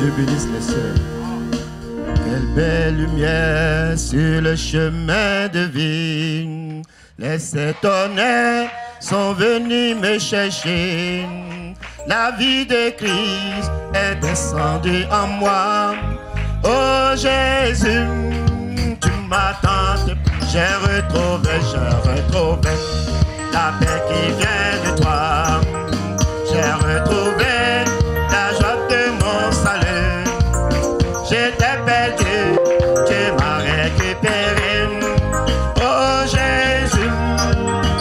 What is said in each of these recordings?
Dieu bénisse les sœurs. Quelle belle lumière sur le chemin de vie. Les étonnés sont venus me chercher. La vie de Christ est descendue en moi. Oh Jésus, tu m'attends. J'ai retrouvé la paix qui vient de toi. J'ai retrouvé la joie de mon salut. J'étais perdu, tu m'as récupéré. Oh Jésus,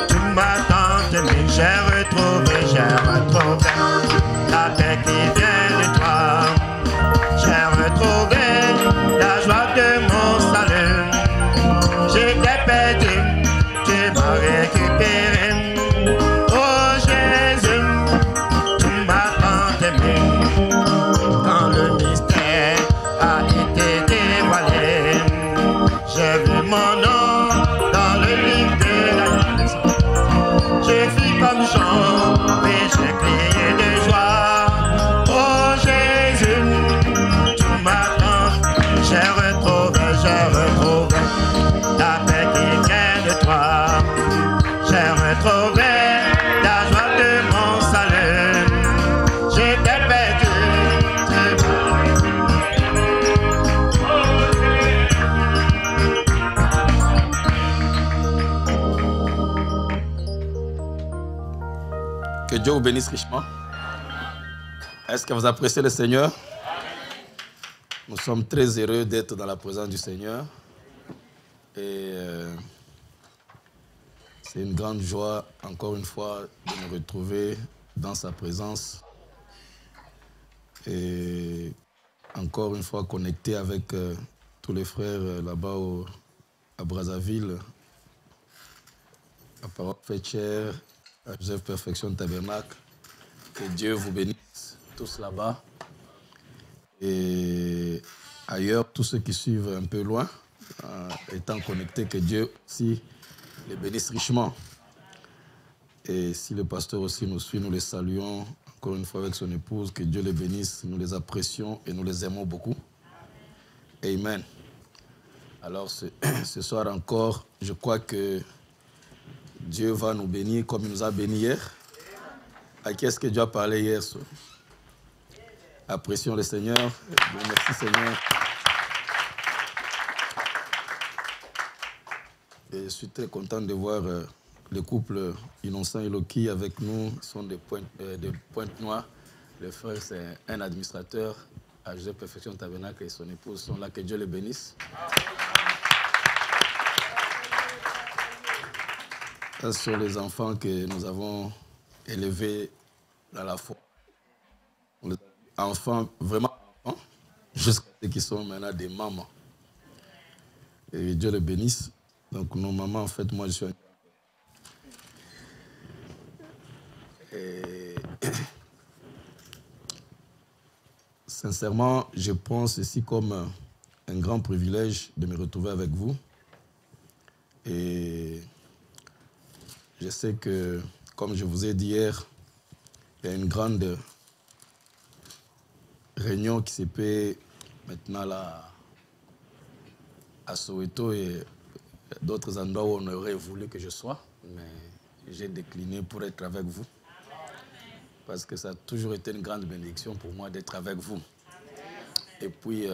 tu m'as tant aimé. J'ai retrouvé la paix qui vient de toi. J'ai retrouvé la joie de mon salut. J'étais perdu, tu m'as récupéré. Oh Jésus, tu m'as tant aimé. Quand le mystère a été dévoilé, j'ai vu mon nom dans le livre de la vie. Je fis comme Jean, et j'ai crié de joie. Oh Jésus, tu m'as tant. J'ai retrouvé la paix qui vient de toi. J'ai retrouvé la joie de mon salut. J'étais perdu. Que Dieu vous bénisse richement. Est-ce que vous appréciez le Seigneur? Nous sommes très heureux d'être dans la présence du Seigneur. Et c'est une grande joie, encore une fois, de nous retrouver dans sa présence. Et encore une fois, connecté avec tous les frères là-bas à Brazzaville, à Parole Faite Chair, à Joseph Perfection Tabernacle. Que Dieu vous bénisse tous là-bas. Et ailleurs, tous ceux qui suivent un peu loin, étant connectés, que Dieu aussi les bénisse richement. Et si le pasteur aussi nous suit, nous les saluons encore une fois avec son épouse, que Dieu les bénisse, nous les apprécions et nous les aimons beaucoup. Amen. Alors ce soir encore, je crois que Dieu va nous bénir comme il nous a bénis hier. À qui est-ce que Dieu a parlé hier soir? Apprécions le Seigneur. Merci Seigneur. Et je suis très content de voir le couple Innocent et Loki avec nous. Ils sont de Pointe-Noire. Le frère, c'est un administrateur à Joseph Perfection Tabernacle et son épouse sont là. Que Dieu les bénisse. Ce sont les enfants que nous avons élevés dans la foi. Enfants, vraiment enfants, jusqu'à ceux qui sont maintenant des mamans. Et Dieu les bénisse. Donc nos mamans, en fait, moi je suis et sincèrement, je prends ceci comme un grand privilège de me retrouver avec vous. Et je sais que, comme je vous ai dit hier, il y a une grande réunion qui s'est faite maintenant là à Soweto et d'autres endroits où on aurait voulu que je sois, mais j'ai décliné pour être avec vous. Parce que ça a toujours été une grande bénédiction pour moi d'être avec vous. Et puis,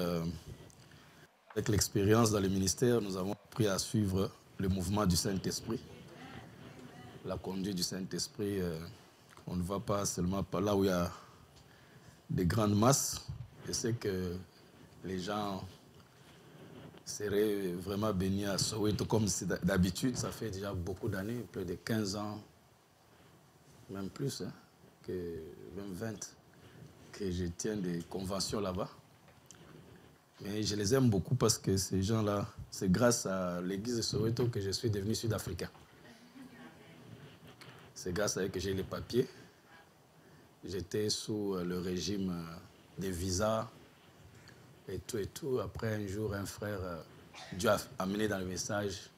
avec l'expérience dans le ministère, nous avons appris à suivre le mouvement du Saint-Esprit. La conduite du Saint-Esprit, on ne va pas seulement par là où il y a des grandes masses. Je sais que les gens seraient vraiment bénis à Soweto comme d'habitude. Ça fait déjà beaucoup d'années, plus de 15 ans, même plus, hein, même 20, que je tiens des conventions là-bas. Mais je les aime beaucoup parce que ces gens-là, c'est grâce à l'église de Soweto que je suis devenu sud-africain. C'est grâce à eux que j'ai les papiers. J'étais sous le régime des visas et tout et tout. Après, un jour, un frère, Dieu a amené dans le message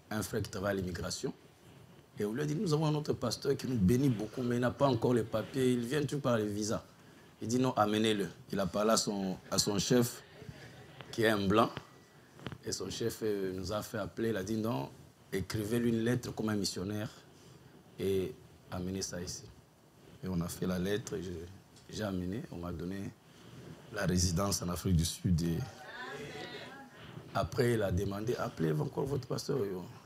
un frère qui travaille à l'immigration. Et on lui a dit, nous avons un autre pasteur qui nous bénit beaucoup, mais il n'a pas encore les papiers. Il vient tout par les visas. Il dit non, amenez-le. Il a parlé à son chef, qui est un blanc. Et son chef nous a fait appeler. Il a dit non, écrivez-lui une lettre comme un missionnaire et amenez ça ici. Et on a fait la lettre, j'ai amené, on m'a donné la résidence en Afrique du Sud. Et après, il a demandé, appelez encore votre pasteur.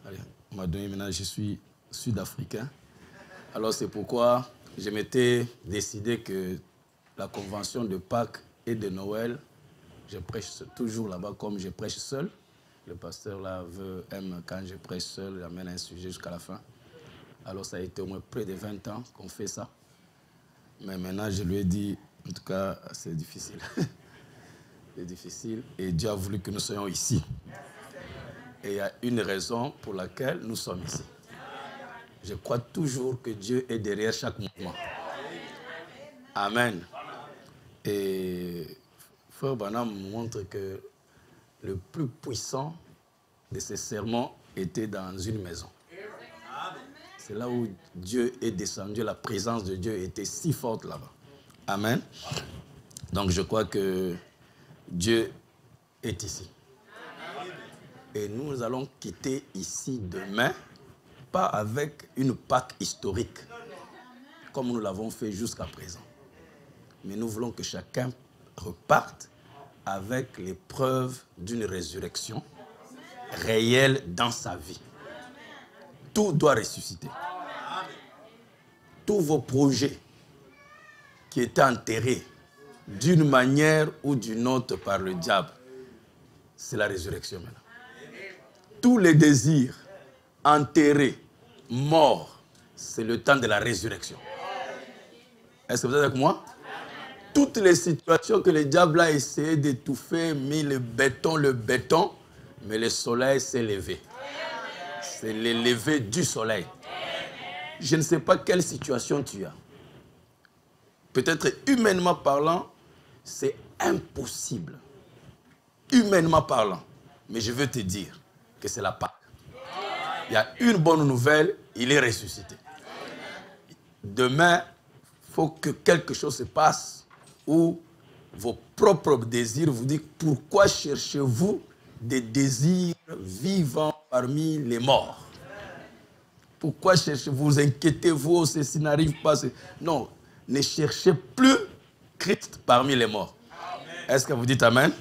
Allez, on m'a donné, maintenant je suis sud-africain. Alors c'est pourquoi je m'étais décidé que la convention de Pâques et de Noël, je prêche toujours là-bas comme je prêche seul. Le pasteur là aime quand je prêche seul, il amène un sujet jusqu'à la fin. Alors ça a été au moins près de 20 ans qu'on fait ça. Mais maintenant je lui ai dit, en tout cas c'est difficile. C'est difficile et Dieu a voulu que nous soyons ici. Et il y a une raison pour laquelle nous sommes ici. Je crois toujours que Dieu est derrière chaque mouvement. Amen. Et Frère Branham montre que le plus puissant de ces sermons était dans une maison. C'est là où Dieu est descendu, la présence de Dieu était si forte là-bas. Amen. Donc je crois que Dieu est ici. Et nous allons quitter ici demain, pas avec une Pâque historique, comme nous l'avons fait jusqu'à présent. Mais nous voulons que chacun reparte avec les preuves d'une résurrection réelle dans sa vie. Tout doit ressusciter. Tous vos projets qui étaient enterrés d'une manière ou d'une autre par le diable, c'est la résurrection maintenant. Tous les désirs enterrés, morts, c'est le temps de la résurrection. Est-ce que vous êtes avec moi? Toutes les situations que le diable a essayé d'étouffer, mis le béton, mais le soleil s'est levé. C'est le lever du soleil. Je ne sais pas quelle situation tu as. Peut-être humainement parlant, c'est impossible. Humainement parlant. Mais je veux te dire que c'est la Pâque. Il y a une bonne nouvelle, il est ressuscité. Demain, il faut que quelque chose se passe où vos propres désirs vous disent pourquoi cherchez-vous des désirs vivants parmi les morts? Pourquoi cherchez-vous, vous inquiétez-vous, ceci n'arrive pas? Non, ne cherchez plus Christ parmi les morts. Est-ce que vous dites Amen?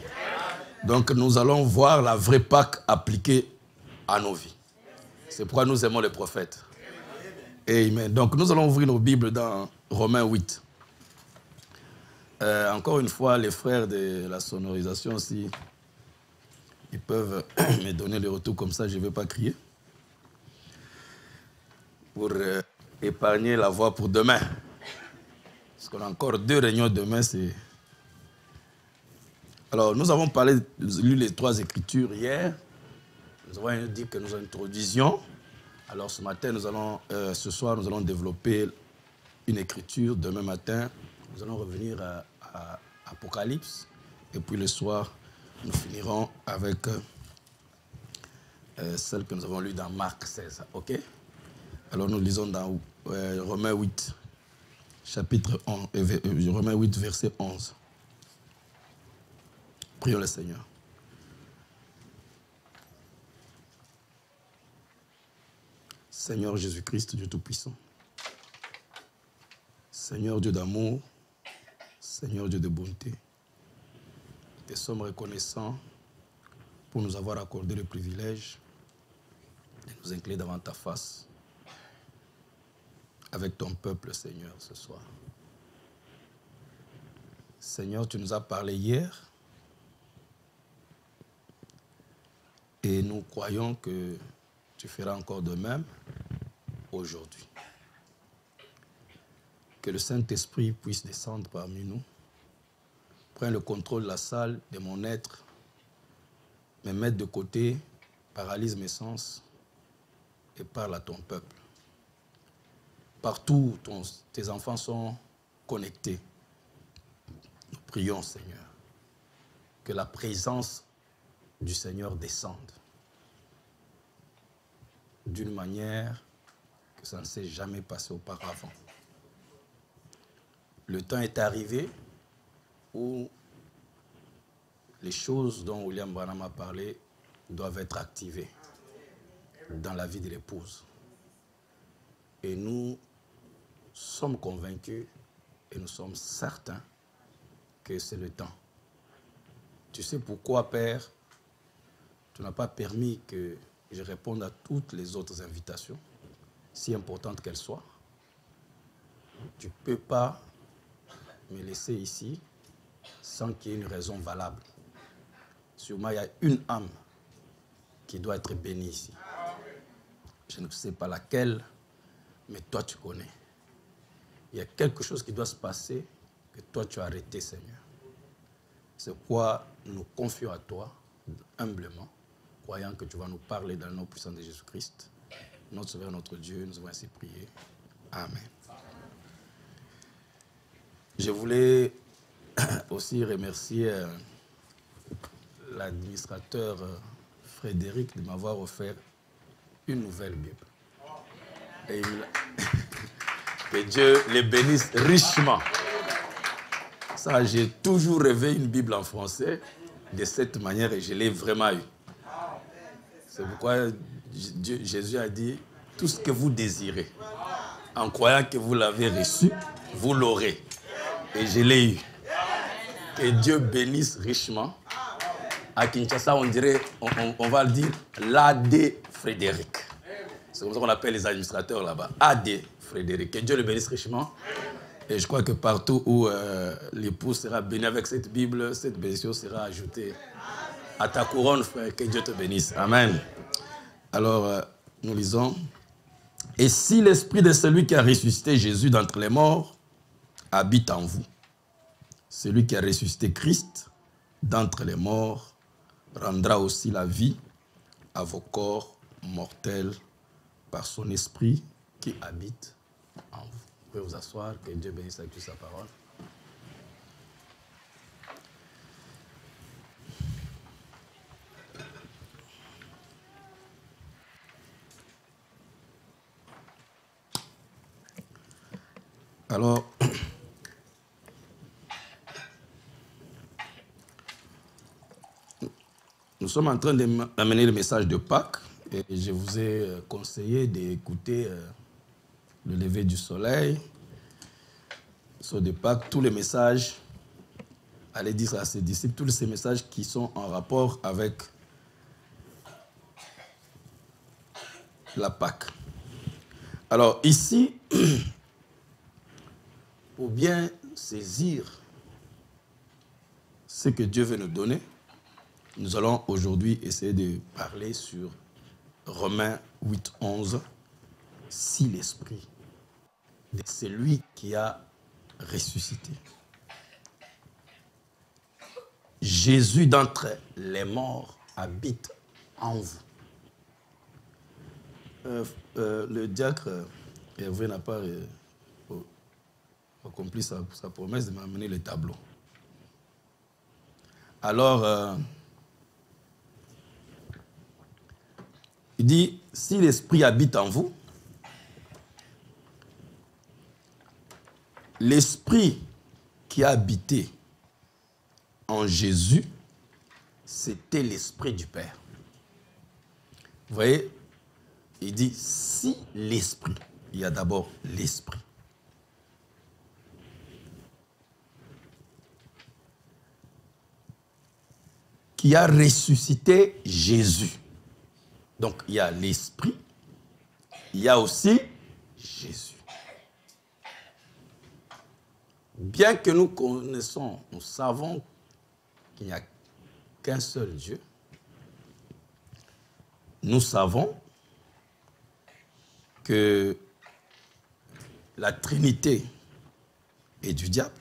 Donc nous allons voir la vraie Pâque appliquée à nos vies. C'est pourquoi nous aimons les prophètes. Amen. Donc nous allons ouvrir nos Bibles dans Romains 8. Encore une fois, les frères de la sonorisation aussi, ils peuvent me donner le retour comme ça, je ne vais pas crier. Pour épargner la voix pour demain. Parce qu'on a encore 2 réunions demain. Alors, nous avons lu les 3 Écritures hier. Nous avons dit que nous introduisions. Alors, ce soir, nous allons développer une écriture. Demain matin, nous allons revenir à Apocalypse. Et puis le soir, nous finirons avec celle que nous avons lue dans Marc 16. OK? Alors nous lisons dans Romains 8, chapitre 11, Romains 8, verset 11. Prions le Seigneur. Seigneur Jésus-Christ, Dieu Tout-Puissant. Seigneur Dieu d'amour, Seigneur Dieu de bonté. Te sommes reconnaissants pour nous avoir accordé le privilège de nous incliner devant ta face avec ton peuple, Seigneur, ce soir. Seigneur, tu nous as parlé hier et nous croyons que tu feras encore de même aujourd'hui. Que le Saint-Esprit puisse descendre parmi nous, prendre le contrôle de la salle, de mon être, me mettre de côté, paralyse mes sens et parle à ton peuple. Partout où tes enfants sont connectés, nous prions, Seigneur, que la présence du Seigneur descende d'une manière que ça ne s'est jamais passé auparavant. Le temps est arrivé où les choses dont William Branham a parlé doivent être activées dans la vie de l'épouse. Et nous sommes convaincus et nous sommes certains que c'est le temps. Tu sais pourquoi, Père, tu n'as pas permis que je réponde à toutes les autres invitations, si importantes qu'elles soient. Tu ne peux pas me laisser ici sans qu'il y ait une raison valable. Sûrement, il y a une âme qui doit être bénie ici. Je ne sais pas laquelle, mais toi, tu connais. Il y a quelque chose qui doit se passer que toi, tu as arrêté, Seigneur. C'est pourquoi nous nous confions à toi, humblement, croyant que tu vas nous parler dans le nom puissant de Jésus-Christ. Notre Sauveur, notre Dieu, nous avons ainsi prié. Amen. Je voulais aussi remercier l'administrateur Frédéric de m'avoir offert une nouvelle Bible. Et que Dieu les bénisse richement. Ça, j'ai toujours rêvé une Bible en français de cette manière et je l'ai vraiment eu. C'est pourquoi Jésus a dit, tout ce que vous désirez, en croyant que vous l'avez reçu, vous l'aurez. Et je l'ai eu. Que Dieu bénisse richement. À Kinshasa, on dirait, on va le dire, l'AD Frédéric. C'est comme ça qu'on appelle les administrateurs là-bas. AD Frédéric. Que Dieu le bénisse richement. Et je crois que partout où l'époux sera béni avec cette Bible, cette bénédiction sera ajoutée à ta couronne, frère. Que Dieu te bénisse. Amen. Alors, nous lisons. Et si l'esprit de celui qui a ressuscité Jésus d'entre les morts habite en vous, celui qui a ressuscité Christ d'entre les morts rendra aussi la vie à vos corps mortels par son esprit qui habite en vous. Vous pouvez vous asseoir, que Dieu bénisse avec sa parole. Alors, nous sommes en train d'amener le message de Pâques et je vous ai conseillé d'écouter le lever du soleil. Sur de Pâques, tous les messages, allez dire à ses disciples, tous ces messages qui sont en rapport avec la Pâques. Alors ici, pour bien saisir ce que Dieu veut nous donner, nous allons aujourd'hui essayer de parler sur Romains 8, 11. Si l'esprit de celui qui a ressuscité Jésus d'entre les morts habite en vous. Le diacre Hervé n'a pas accompli sa promesse de m'amener le tableau. Alors, il dit, si l'esprit habite en vous, l'esprit qui a habité en Jésus, c'était l'esprit du Père. Vous voyez, il dit, si l'esprit, il y a d'abord l'esprit. Qui a ressuscité Jésus. Donc, il y a l'esprit, il y a aussi Jésus. Bien que nous connaissons, nous savons qu'il n'y a qu'un seul Dieu, nous savons que la Trinité est du diable.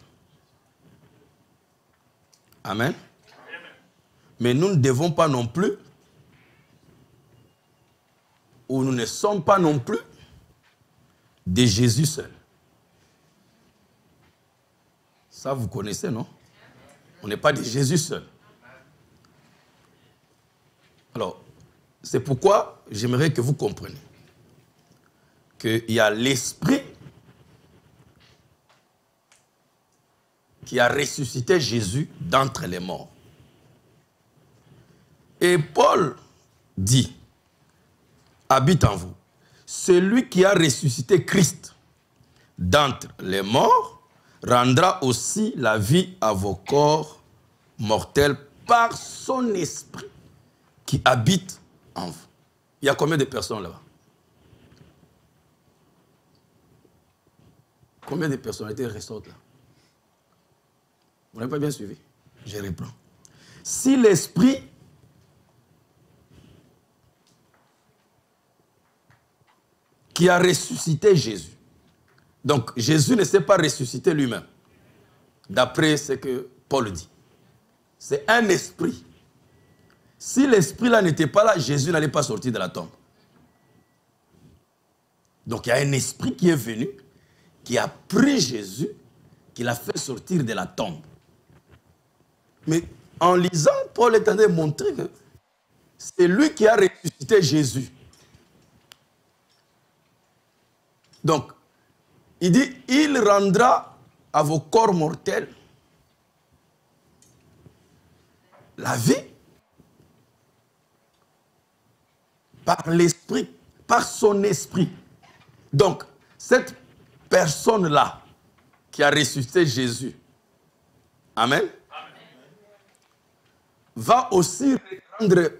Amen. Mais nous ne devons pas non plus, ou nous ne sommes pas non plus, de Jésus seul. Ça, vous connaissez, non? On n'est pas de Jésus seul. Alors, c'est pourquoi j'aimerais que vous compreniez qu'il y a l'esprit qui a ressuscité Jésus d'entre les morts. Et Paul dit, habite en vous, celui qui a ressuscité Christ d'entre les morts rendra aussi la vie à vos corps mortels par son esprit qui habite en vous. Il y a combien de personnes là-bas? Combien de personnalités ressortent là? Vous n'avez pas bien suivi? Je reprends. Si l'esprit qui a ressuscité Jésus, donc Jésus ne s'est pas ressuscité lui-même, d'après ce que Paul dit. C'est un esprit. Si l'esprit là n'était pas là, Jésus n'allait pas sortir de la tombe. Donc il y a un esprit qui est venu, qui a pris Jésus, qui l'a fait sortir de la tombe. Mais en lisant, Paul est en train de montrer que c'est lui qui a ressuscité Jésus. Donc, il dit, il rendra à vos corps mortels la vie par l'esprit, par son esprit. Donc, cette personne-là qui a ressuscité Jésus, amen, va aussi rendre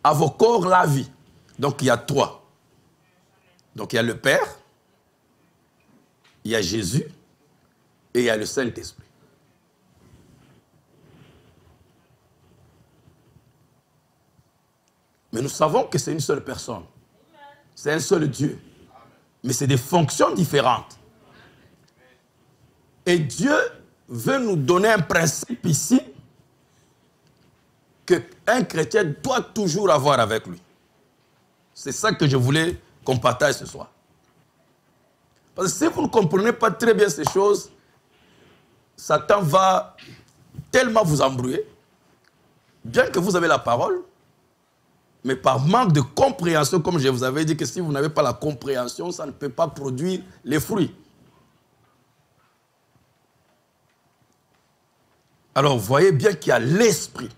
à vos corps la vie. Donc, il y a trois. Donc, il y a le Père, il y a Jésus et il y a le Saint-Esprit. Mais nous savons que c'est une seule personne. C'est un seul Dieu. Mais c'est des fonctions différentes. Et Dieu veut nous donner un principe ici qu'un chrétien doit toujours avoir avec lui. C'est ça que je voulais qu'on partage ce soir. Parce que si vous ne comprenez pas très bien ces choses, Satan va tellement vous embrouiller, bien que vous avez la parole, mais par manque de compréhension, comme je vous avais dit que si vous n'avez pas la compréhension, ça ne peut pas produire les fruits. Alors, vous voyez bien qu'il y a l'Esprit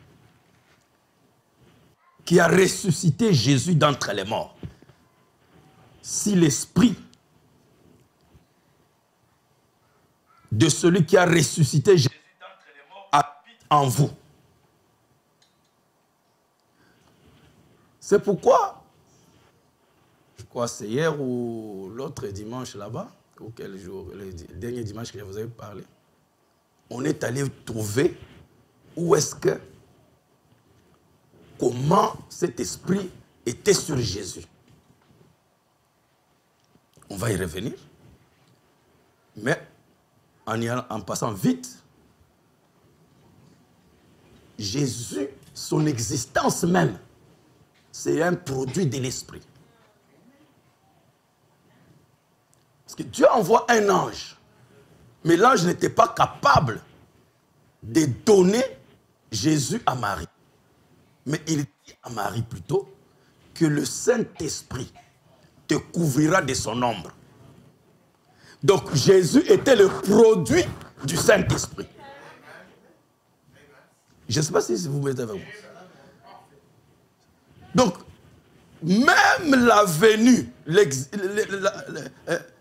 qui a ressuscité Jésus d'entre les morts. Si l'Esprit de celui qui a ressuscité Jésus d'entre les morts habite en vous. C'est pourquoi, je crois que c'est hier ou l'autre dimanche là-bas, ou quel jour, le dernier dimanche que je vous avais parlé, on est allé trouver où est-ce que, comment cet esprit était sur Jésus. On va y revenir. Mais en passant vite, Jésus, son existence même, c'est un produit de l'esprit. Parce que Dieu envoie un ange, mais l'ange n'était pas capable de donner Jésus à Marie. Mais il dit à Marie plutôt que le Saint-Esprit te couvrira de son ombre. Donc Jésus était le produit du Saint-Esprit. Je ne sais pas si vous mettez avec moi. Donc, même la venue,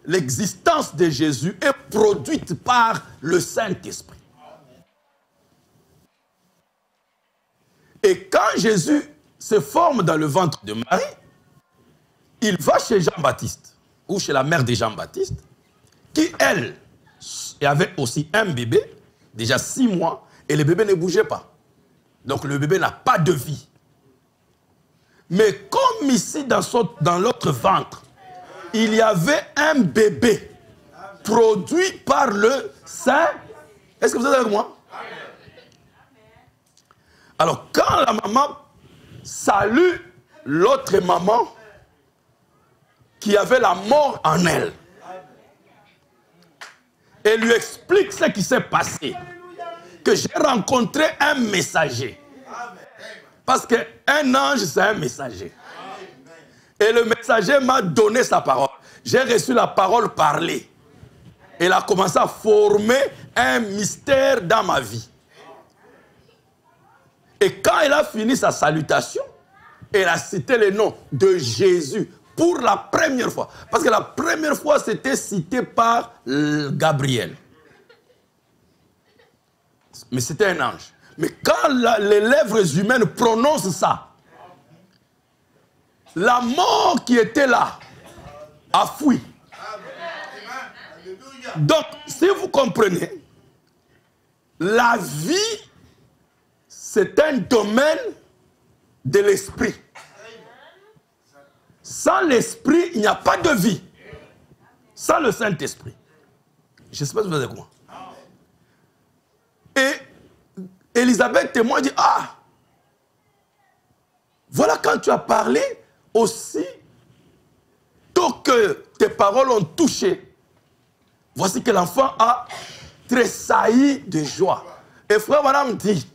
l'existence de Jésus est produite par le Saint-Esprit. Et quand Jésus se forme dans le ventre de Marie, il va chez Jean-Baptiste, ou chez la mère de Jean-Baptiste, qui, elle, avait aussi un bébé, déjà 6 mois, et le bébé ne bougeait pas. Donc le bébé n'a pas de vie. Mais comme ici, dans l'autre ventre, il y avait un bébé produit par le Saint. Est-ce que vous êtes avec moi? Alors, quand la maman salue l'autre maman qui avait la mort en elle, et lui explique ce qui s'est passé, que j'ai rencontré un messager. Parce qu'un ange, c'est un messager. Et le messager m'a donné sa parole. J'ai reçu la parole parlée. Elle a commencé à former un mystère dans ma vie. Et quand elle a fini sa salutation, elle a cité le nom de Jésus pour la première fois. Parce que la première fois, c'était cité par Gabriel. Mais c'était un ange. Mais quand les lèvres humaines prononcent ça, la mort qui était là a fui. Donc, si vous comprenez, la vie, c'est un domaine de l'esprit. Sans l'esprit, il n'y a pas de vie. Sans le Saint-Esprit. Je ne sais pas si vous avez quoi. Et Élisabeth témoin dit, ah, voilà quand tu as parlé aussi, tôt que tes paroles ont touché, voici que l'enfant a tressailli de joie. Et frère Madame dit,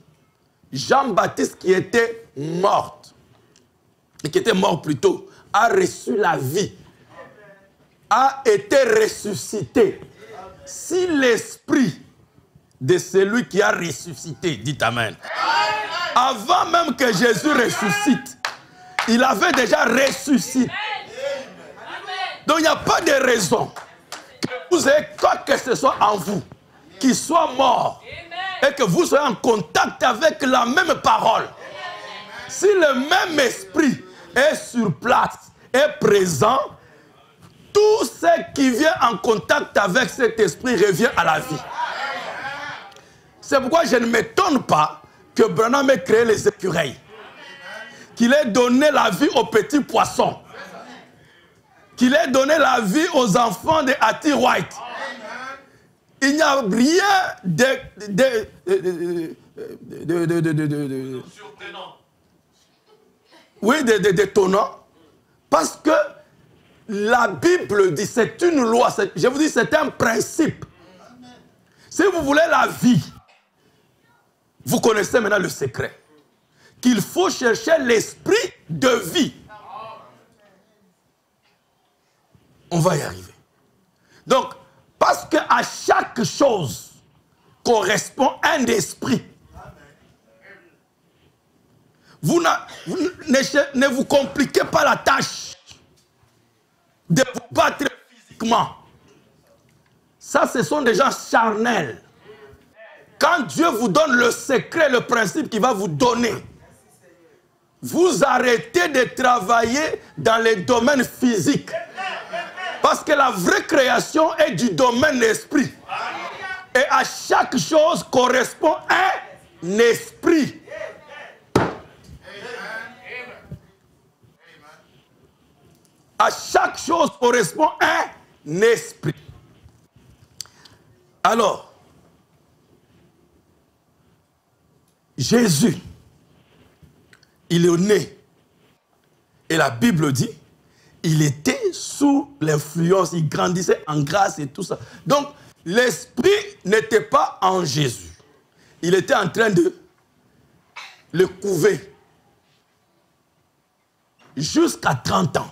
Jean-Baptiste qui était mort, et qui était mort plutôt, a reçu la vie, a été ressuscité. Si l'esprit de celui qui a ressuscité, dites Amen. Avant même que Jésus ressuscite, il avait déjà ressuscité. Donc il n'y a pas de raison que vous ayez quoi que ce soit en vous qui soit mort et que vous soyez en contact avec la même parole. Si le même esprit est sur place, est présent, tout ce qui vient en contact avec cet esprit revient à la vie. C'est pourquoi je ne m'étonne pas que Branham ait créé les écureuils, qu'il ait donné la vie aux petits poissons, qu'il ait donné la vie aux enfants de Hattie White. Il n'y a rien d'étonnant, parce que la Bible dit, c'est une loi, je vous dis, c'est un principe. Si vous voulez la vie, vous connaissez maintenant le secret. Qu'il faut chercher l'esprit de vie. On va y arriver. Donc, parce qu'à chaque chose correspond un esprit. Vous ne vous compliquez pas la tâche de vous battre physiquement. Ça, ce sont des gens charnels. Quand Dieu vous donne le secret, le principe qu'il va vous donner, vous arrêtez de travailler dans les domaines physiques. Parce que la vraie création est du domaine de l'esprit. Et à chaque chose correspond un esprit. À chaque chose correspond un esprit. Alors, Jésus, il est né. Et la Bible dit, il était sous l'influence, il grandissait en grâce et tout ça. Donc, l'esprit n'était pas en Jésus. Il était en train de le couver jusqu'à 30 ans.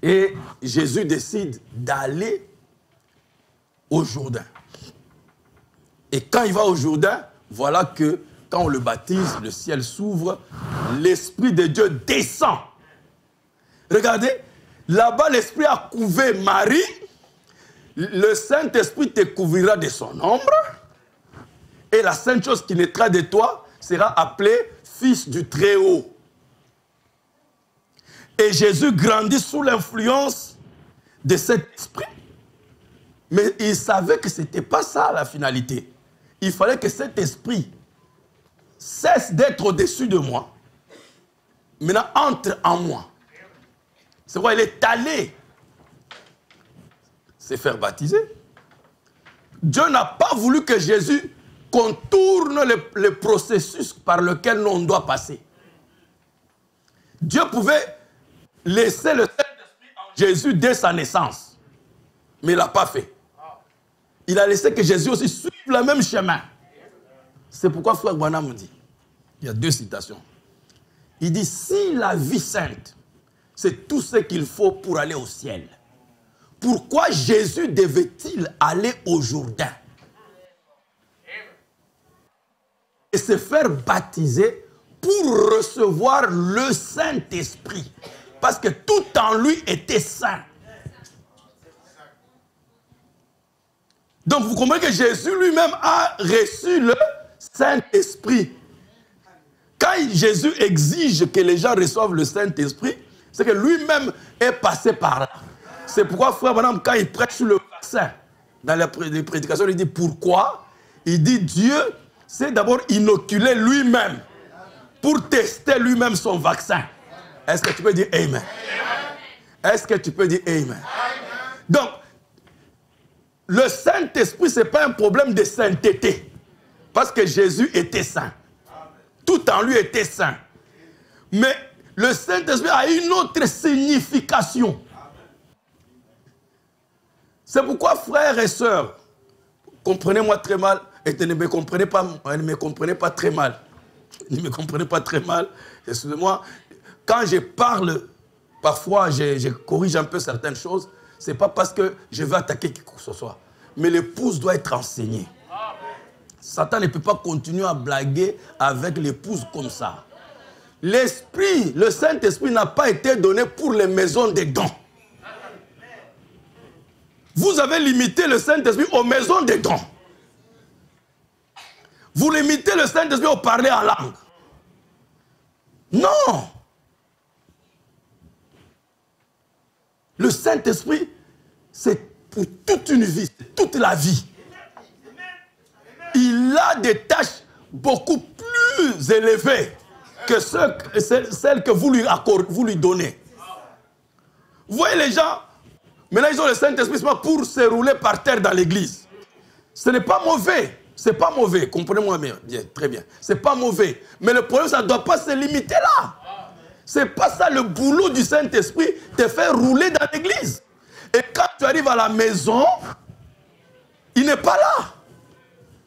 Et Jésus décide d'aller au Jourdain. Et quand il va au Jourdain, voilà que quand on le baptise, le ciel s'ouvre, l'Esprit de Dieu descend. Regardez, là-bas l'Esprit a couvé Marie, le Saint-Esprit te couvrira de son ombre, et la sainte chose qui naîtra de toi sera appelée Fils du Très-Haut. Et Jésus grandit sous l'influence de cet esprit. Mais il savait que ce n'était pas ça la finalité. Il fallait que cet esprit cesse d'être au-dessus de moi. Maintenant, entre en moi. C'est pourquoi il est allé se faire baptiser. Dieu n'a pas voulu que Jésus contourne le processus par lequel on doit passer. Dieu pouvait laisser le Saint-Esprit en Jésus dès sa naissance. Mais il ne l'a pas fait. Il a laissé que Jésus aussi suive le même chemin. C'est pourquoi Frère Branham dit, il y a 2 citations. Il dit, si la vie sainte, c'est tout ce qu'il faut pour aller au ciel, pourquoi Jésus devait-il aller au Jourdain et se faire baptiser pour recevoir le Saint-Esprit? Parce que tout en lui était saint. Donc vous comprenez que Jésus lui-même a reçu le Saint-Esprit. Quand Jésus exige que les gens reçoivent le Saint-Esprit, c'est que lui-même est passé par là. C'est pourquoi, frère, madame, quand il prêche sur le vaccin, dans les prédications, il dit pourquoi? Il dit Dieu s'est d'abord inoculé lui-même pour tester lui-même son vaccin. Est-ce que tu peux dire Amen? Est-ce que tu peux dire Amen? Donc, le Saint-Esprit, ce n'est pas un problème de sainteté. Parce que Jésus était saint. Tout en lui était saint. Mais le Saint-Esprit a une autre signification. C'est pourquoi, frères et sœurs, comprenez-moi très mal, et ne me comprenez pas très mal. Ne me comprenez pas très mal. Excusez-moi. Quand je parle, parfois je corrige un peu certaines choses. Ce n'est pas parce que je veux attaquer qui que ce soit. Mais l'épouse doit être enseignée. Satan ne peut pas continuer à blaguer avec l'épouse comme ça. L'Esprit, le Saint-Esprit n'a pas été donné pour les maisons des dons. Vous avez limité le Saint-Esprit aux maisons des dons. Vous limitez le Saint-Esprit au parler en langue. Non. Le Saint-Esprit, c'est pour toute une vie, toute la vie. Il a des tâches beaucoup plus élevées que celles que vous lui donnez. Vous voyez les gens, maintenant ils ont le Saint-Esprit pour se rouler par terre dans l'église. Ce n'est pas mauvais. Ce n'est pas mauvais. Comprenez-moi bien, très bien. Ce n'est pas mauvais. Mais le problème, ça ne doit pas se limiter là. Ce n'est pas ça le boulot du Saint-Esprit, te faire rouler dans l'église. Et quand tu arrives à la maison, il n'est pas là.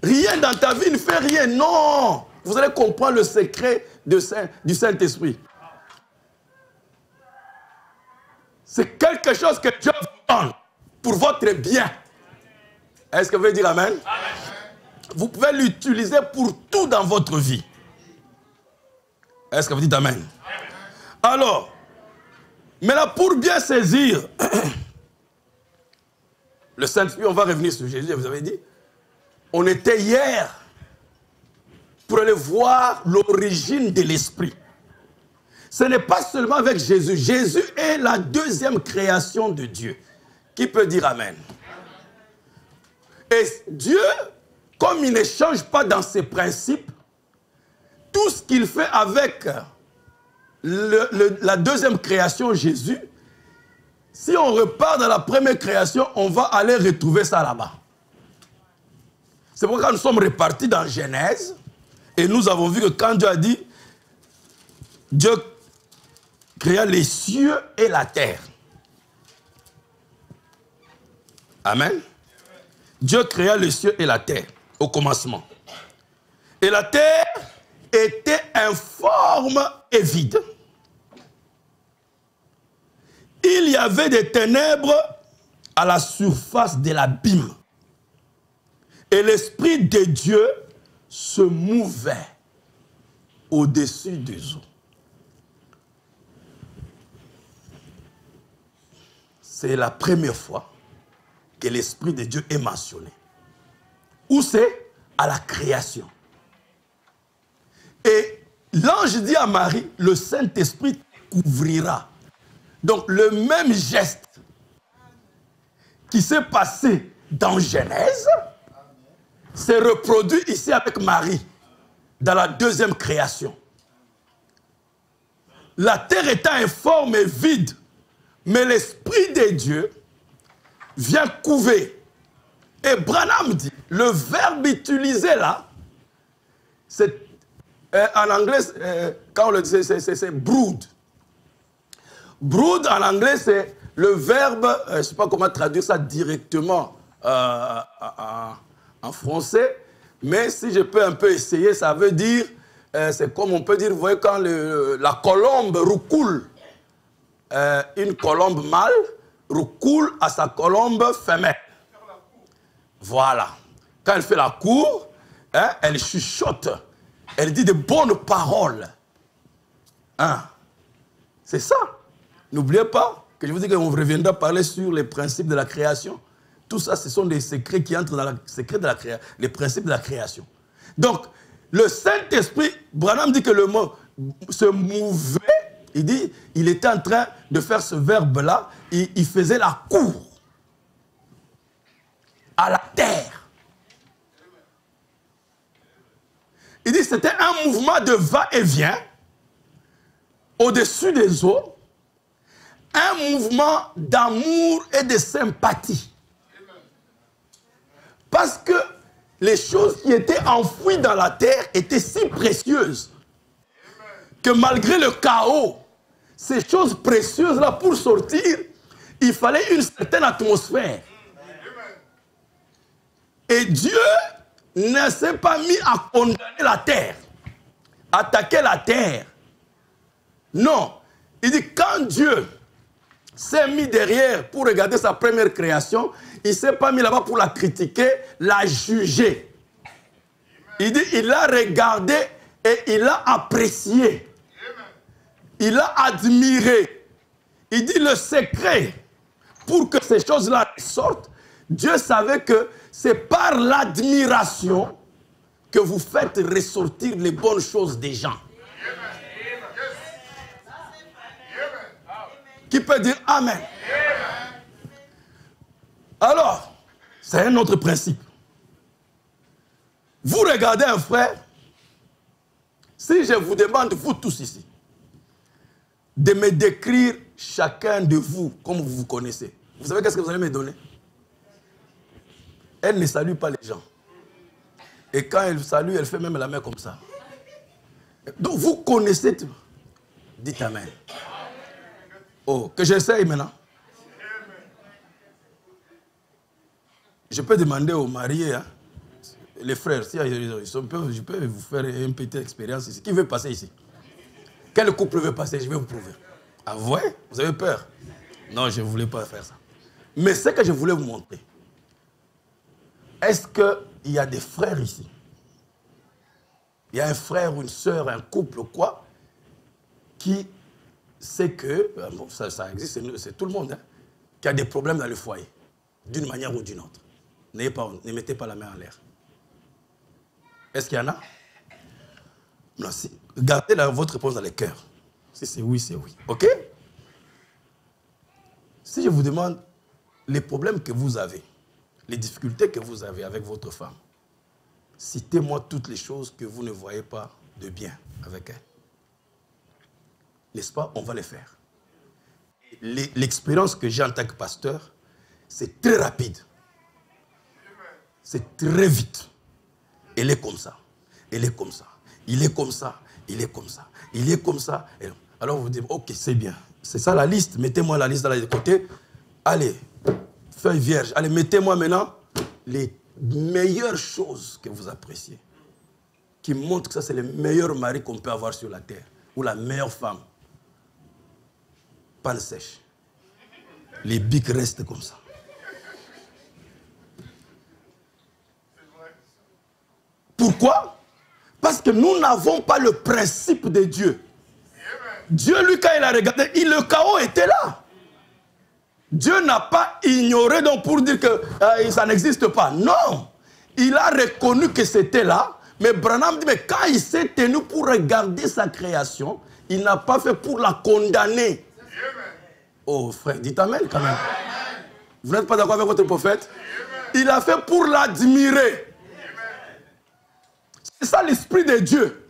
Rien dans ta vie ne fait rien. Non. Vous allez comprendre le secret du Saint-Esprit. C'est quelque chose que Dieu vous donne pour votre bien. Est-ce que vous voulez dire Amen? Amen. Vous pouvez l'utiliser pour tout dans votre vie. Est-ce que vous dites Amen? Amen. Alors, mais là, pour bien saisir le Saint-Esprit, on va revenir sur Jésus, vous avez dit, on était hier pour aller voir l'origine de l'Esprit. Ce n'est pas seulement avec Jésus. Jésus est la deuxième création de Dieu. Qui peut dire Amen? Et Dieu, comme il ne change pas dans ses principes, tout ce qu'il fait avec la deuxième création, Jésus, si on repart dans la première création, on va aller retrouver ça là-bas. C'est pourquoi quand nous sommes repartis dans Genèse, et nous avons vu que quand Dieu a dit, Dieu créa les cieux et la terre. Amen. Dieu créa les cieux et la terre au commencement. Et la terre était informe et vide. Il y avait des ténèbres à la surface de l'abîme. Et l'Esprit de Dieu se mouvait au-dessus des eaux. C'est la première fois que l'Esprit de Dieu est mentionné. Où c'est? À la création. Et l'ange dit à Marie, le Saint-Esprit te couvrira. Donc le même geste qui s'est passé dans Genèse s'est reproduit ici avec Marie, dans la deuxième création. La terre étant informe et vide, mais l'Esprit de Dieu vient couver. Et Branham dit, le verbe utilisé là, c'est en anglais, quand on le dit, c'est brood. Brood en anglais, c'est le verbe, je ne sais pas comment traduire ça directement en français, mais si je peux un peu essayer, ça veut dire, c'est comme on peut dire, vous voyez, quand la colombe roucoule une colombe mâle, recoule à sa colombe femelle. Voilà. Quand elle fait la cour, hein, elle chuchote. Elle dit de bonnes paroles. Hein? C'est ça. N'oubliez pas que je vous dis qu'on reviendra parler sur les principes de la création. Tout ça, ce sont des secrets qui entrent dans les principes de la création. Donc, le Saint-Esprit, Branham dit que le mot se mouvait, il dit, il était en train de faire ce verbe-là, il faisait la cour à la terre. Il dit, c'était un mouvement de va-et-vient au-dessus des eaux, un mouvement d'amour et de sympathie. Parce que les choses qui étaient enfouies dans la terre étaient si précieuses que malgré le chaos, ces choses précieuses-là, pour sortir, il fallait une certaine atmosphère. Et Dieu ne s'est pas mis à condamner la terre, attaquer la terre. Non. Il dit, quand Dieu s'est mis derrière pour regarder sa première création, il ne s'est pas mis là-bas pour la critiquer, la juger. Il dit, il l'a regardé et il l'a apprécié. Il l'a admiré. Il dit, le secret pour que ces choses-là sortent, Dieu savait que c'est par l'admiration que vous faites ressortir les bonnes choses des gens. Qui peut dire Amen? Alors, c'est un autre principe. Vous regardez un frère, si je vous demande, vous tous ici, de me décrire chacun de vous comme vous vous connaissez, vous savez qu'est-ce que vous allez me donner? Elle ne salue pas les gens. Et quand elle salue, elle fait même la main comme ça. Donc vous connaissez tout. Dites Amen. Oh, que j'essaye maintenant. Je peux demander aux mariés, hein, les frères, si je peux vous faire une petite expérience ici. Qui veut passer ici? Quel couple veut passer? Je vais vous prouver. Ah ouais? Vous avez peur? Non, je ne voulais pas faire ça. Mais ce que je voulais vous montrer, est-ce qu'il y a des frères ici? Il y a un frère ou une sœur, un couple ou quoi, qui sait que, bon, ça existe, c'est tout le monde, hein, qui a des problèmes dans le foyer, d'une manière ou d'une autre. Ne mettez pas la main en l'air. Est-ce qu'il y en a? Non, si. Gardez votre réponse dans les cœurs. Si c'est oui, c'est oui. OK? Si je vous demande les problèmes que vous avez, les difficultés que vous avez avec votre femme, citez-moi toutes les choses que vous ne voyez pas de bien avec elle. N'est-ce pas? On va les faire. L'expérience que j'ai en tant que pasteur, c'est très rapide. C'est très vite. Elle est comme ça. Elle est comme ça. Il est comme ça. Il est comme ça. Il est comme ça. Alors vous dites, ok, c'est bien. C'est ça la liste. Mettez-moi la liste de l'autre côté. Allez, feuille vierge. Allez, mettez-moi maintenant les meilleures choses que vous appréciez. Qui montrent que ça, c'est le meilleur mari qu'on peut avoir sur la terre. Ou la meilleure femme. Panne sèche. Les bics restent comme ça. Pourquoi? Parce que nous n'avons pas le principe de Dieu. Dieu, lui, quand il a regardé, le chaos était là. Dieu n'a pas ignoré donc pour dire que ça n'existe pas. Non. Il a reconnu que c'était là. Mais Branham dit, mais quand il s'est tenu pour regarder sa création, il n'a pas fait pour la condamner. Oh frère, dites Amen quand même. Vous n'êtes pas d'accord avec votre prophète? Il a fait pour l'admirer. C'est ça l'Esprit de Dieu.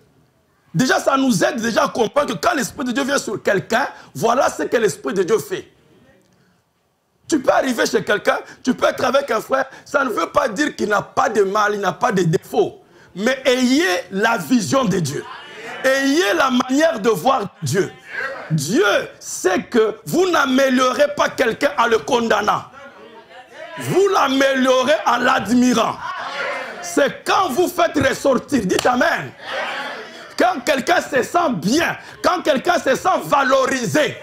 Déjà, ça nous aide déjà à comprendre que quand l'Esprit de Dieu vient sur quelqu'un, voilà ce que l'Esprit de Dieu fait. Tu peux arriver chez quelqu'un, tu peux être avec un frère, ça ne veut pas dire qu'il n'a pas de mal, il n'a pas de défaut. Mais ayez la vision de Dieu. Ayez la manière de voir Dieu. Dieu sait que vous n'améliorez pas quelqu'un en le condamnant. Vous l'améliorez en l'admirant. C'est quand vous faites ressortir, dites Amen. Quand quelqu'un se sent bien, quand quelqu'un se sent valorisé,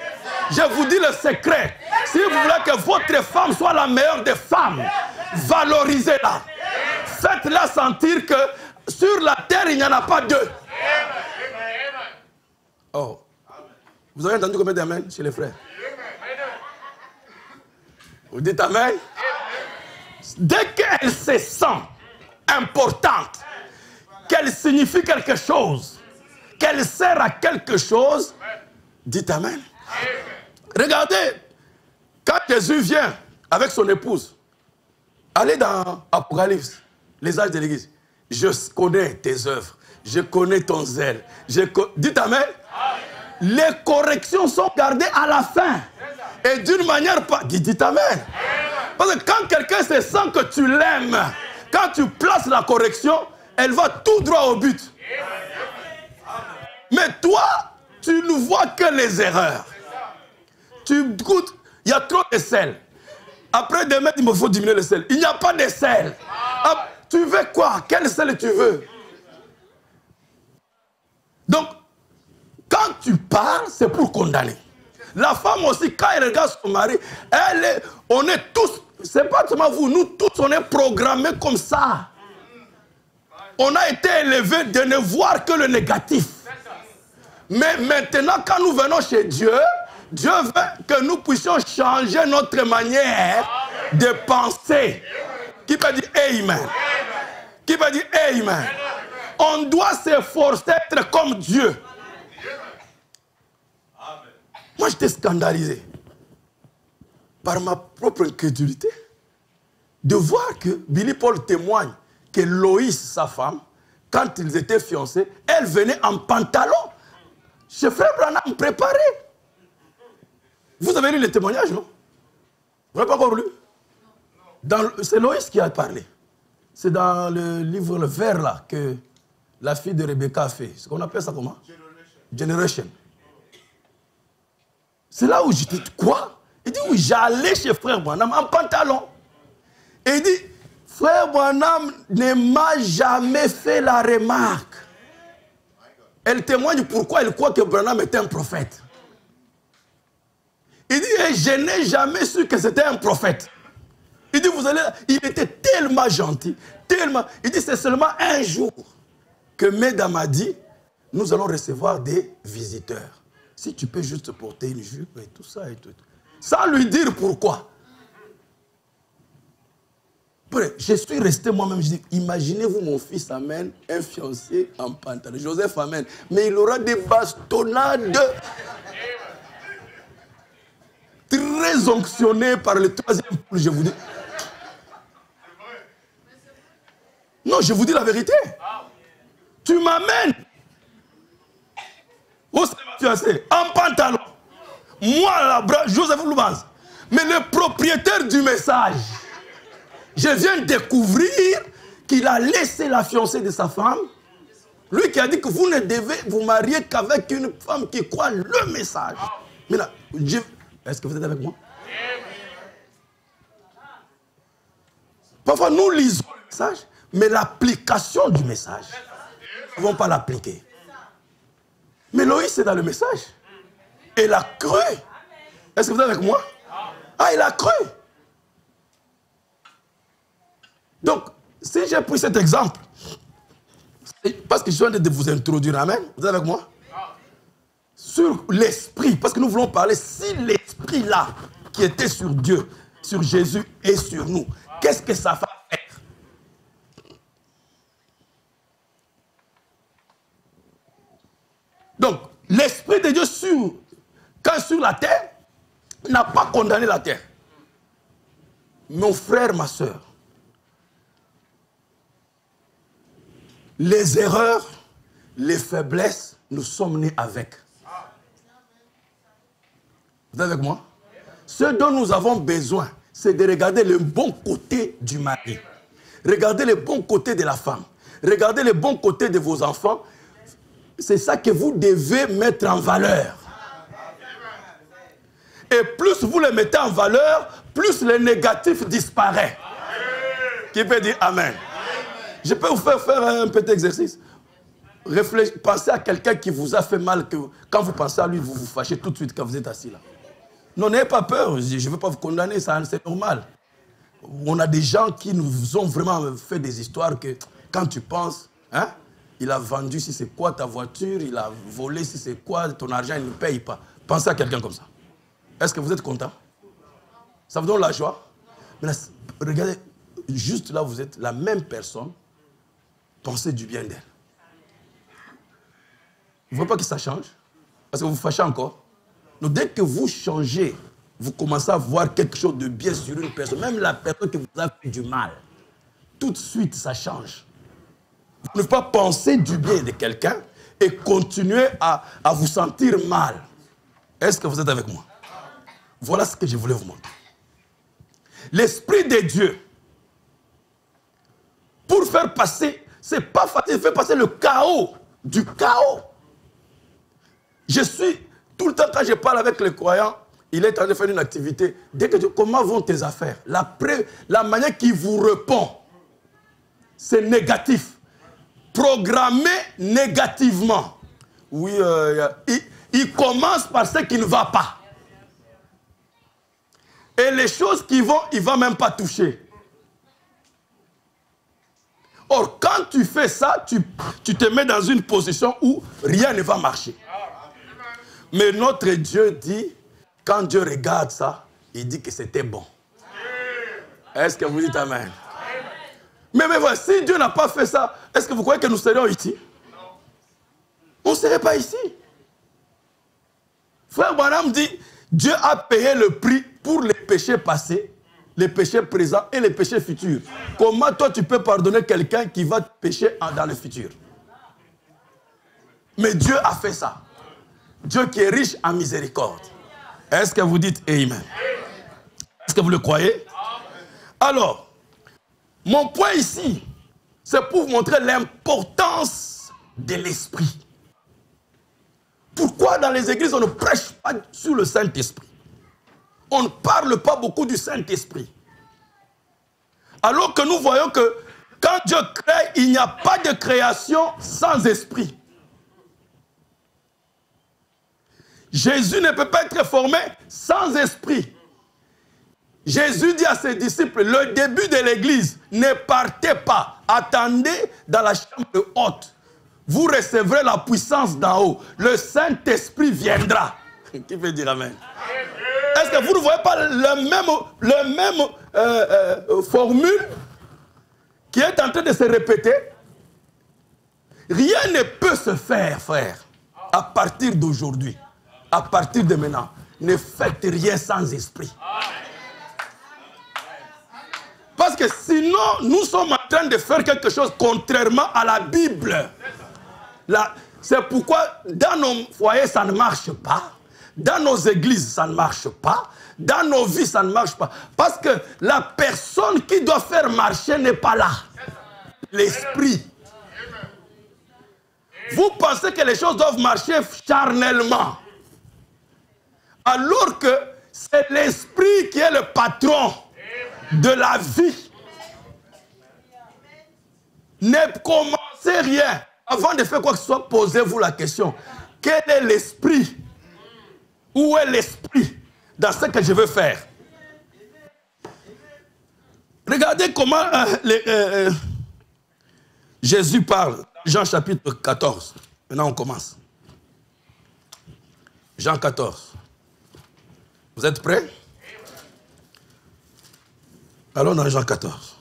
Je vous dis le secret. Si vous voulez que votre femme soit la meilleure des femmes, valorisez-la. Faites-la sentir que sur la terre, il n'y en a pas deux. Oh. Vous avez entendu combien d'amen chez les frères? Vous dites amen? Dès qu'elle se sent importante, qu'elle signifie quelque chose, qu'elle sert à quelque chose, dites amen. Regardez, quand Jésus vient avec son épouse, allez dans Apocalypse, les âges de l'église. Je connais tes œuvres, je connais ton zèle. Dites amen. Les corrections sont gardées à la fin. Et d'une manière pas... Dites amen. Parce que quand quelqu'un se sent que tu l'aimes, quand tu places la correction, elle va tout droit au but. Mais toi, tu ne vois que les erreurs. Tu goûtes, il y a trop de sel. Après demain, il me faut diminuer le sel. Il n'y a pas de sel. Ah, tu veux quoi? Quel sel tu veux? Donc, quand tu parles, c'est pour condamner. La femme aussi, quand elle regarde son mari, on est tous, c'est pas seulement vous, nous tous, on est programmés comme ça. On a été élevés de ne voir que le négatif. Mais maintenant, quand nous venons chez Dieu, Dieu veut que nous puissions changer notre manière de penser. Qui peut dire Amen? Qui peut dire Amen? On doit s'efforcer d'être comme Dieu. Moi, j'étais scandalisé par ma propre incrédulité de voir que Billy Paul témoigne que Loïs, sa femme, quand ils étaient fiancés, elle venait en pantalon. Chez Frère Branham préparé. Vous avez lu les témoignages, non? Vous n'avez pas encore lu? C'est Loïs qui a parlé. C'est dans le livre, le vert là, que la fille de Rebecca a fait. Ce qu'on appelle ça comment? Generation. C'est là où je dis, quoi? Il dit, oui, j'allais chez Frère Branham en pantalon. Et il dit, Frère Branham ne m'a jamais fait la remarque. Elle témoigne pourquoi elle croit que Branham était un prophète. Il dit, et je n'ai jamais su que c'était un prophète. Il dit, vous allez, il était tellement gentil, tellement. Il dit, c'est seulement un jour que Mesdames a dit, nous allons recevoir des visiteurs. Si tu peux juste porter une jupe et tout ça et tout. Sans lui dire pourquoi. Je suis resté moi-même, je dis, imaginez-vous mon fils amène un fiancé en pantalon. Joseph amène, mais il aura des bastonnades très onctionnées par le troisième poule, je vous dis. Non, je vous dis la vérité. Tu m'amènes au fiancé en pantalon. Moi, Joseph Loubaz. Mais le propriétaire du message, je viens de découvrir qu'il a laissé la fiancée de sa femme. Lui qui a dit que vous ne devez vous marier qu'avec une femme qui croit le message. Mais là, est-ce que vous êtes avec moi? Parfois, nous lisons le message, mais l'application du message, nous ne pouvons pas l'appliquer. Mais Loïs est dans le message. Il a cru. Est-ce que vous êtes avec moi? Ah, il a cru. Donc, si j'ai pris cet exemple, parce que je suis en train de vous introduire, amen, vous êtes avec moi? Sur l'esprit, parce que nous voulons parler, si l'esprit là, qui était sur Dieu, sur Jésus et sur nous, qu'est-ce que ça va faire? Donc, l'esprit de Dieu quand sur la terre, n'a pas condamné la terre. Mon frère, ma soeur, les erreurs, les faiblesses, nous sommes nés avec. Vous êtes avec moi? Ce dont nous avons besoin, c'est de regarder le bon côté du mari. Regardez le bon côté de la femme. Regardez le bon côté de vos enfants. C'est ça que vous devez mettre en valeur. Et plus vous le mettez en valeur, plus le négatif disparaît. Qui peut dire Amen? Je peux vous faire un petit exercice. Pensez à quelqu'un qui vous a fait mal, que quand vous pensez à lui, vous vous fâchez tout de suite quand vous êtes assis là. Non, n'ayez pas peur, je ne veux pas vous condamner, c'est normal. On a des gens qui nous ont vraiment fait des histoires que, quand tu penses, hein, il a vendu si c'est quoi ta voiture, il a volé si c'est quoi, ton argent, il ne paye pas. Pensez à quelqu'un comme ça. Est-ce que vous êtes content? Ça vous donne la joie? Mais là, regardez, juste là, vous êtes la même personne, pensez du bien d'elle. Vous ne voyez pas que ça change? Parce que vous vous fâchez encore. Donc, dès que vous changez, vous commencez à voir quelque chose de bien sur une personne, même la personne qui vous a fait du mal, tout de suite, ça change. Vous ne pouvez pas penser du bien de quelqu'un et continuer à vous sentir mal. Est-ce que vous êtes avec moi? Voilà ce que je voulais vous montrer. L'Esprit de Dieu, pour faire passer, c'est pas facile, il fait passer le chaos, du chaos. Je suis, tout le temps quand je parle avec les croyants, il est en train de faire une activité. Dès que tu dis, comment vont tes affaires? La manière qu'il vous répond, c'est négatif. Programmé négativement. Oui, il commence par ce qui ne va pas. Et les choses qui vont, il ne va même pas toucher. Or, quand tu fais ça, tu te mets dans une position où rien ne va marcher. Mais notre Dieu dit, quand Dieu regarde ça, il dit que c'était bon. Est-ce que vous dites Amen? Mais voilà, si Dieu n'a pas fait ça, est-ce que vous croyez que nous serions ici? On ne serait pas ici. Frère Branham dit, Dieu a payé le prix pour les péchés passés, les péchés présents et les péchés futurs. Comment toi tu peux pardonner quelqu'un qui va te pécher dans le futur? Mais Dieu a fait ça. Dieu qui est riche en miséricorde. Est-ce que vous dites Amen? Est-ce que vous le croyez? Alors, mon point ici, c'est pour vous montrer l'importance de l'esprit. Pourquoi dans les églises on ne prêche pas sur le Saint-Esprit? On ne parle pas beaucoup du Saint-Esprit. Alors que nous voyons que quand Dieu crée, il n'y a pas de création sans esprit. Jésus ne peut pas être formé sans esprit. Jésus dit à ses disciples, le début de l'église, ne partez pas, attendez dans la chambre haute. Vous recevrez la puissance d'en haut. Le Saint-Esprit viendra. Qui veut dire Amen? Est-ce que vous ne voyez pas le même formule qui est en train de se répéter? Rien ne peut se faire, frère, à partir d'aujourd'hui. À partir de maintenant, ne faites rien sans esprit. Parce que sinon, nous sommes en train de faire quelque chose contrairement à la Bible. C'est pourquoi dans nos foyers, ça ne marche pas. Dans nos églises, ça ne marche pas. Dans nos vies, ça ne marche pas. Parce que la personne qui doit faire marcher n'est pas là. L'esprit. Vous pensez que les choses doivent marcher charnellement. Alors que c'est l'esprit qui est le patron de la vie. Ne commencez rien. Avant de faire quoi que ce soit, posez-vous la question. Quel est l'esprit? Où est l'esprit dans ce que je veux faire? Regardez comment Jésus parle. Jean chapitre 14. Maintenant on commence. Jean 14. Vous êtes prêts? Allons dans Jean 14.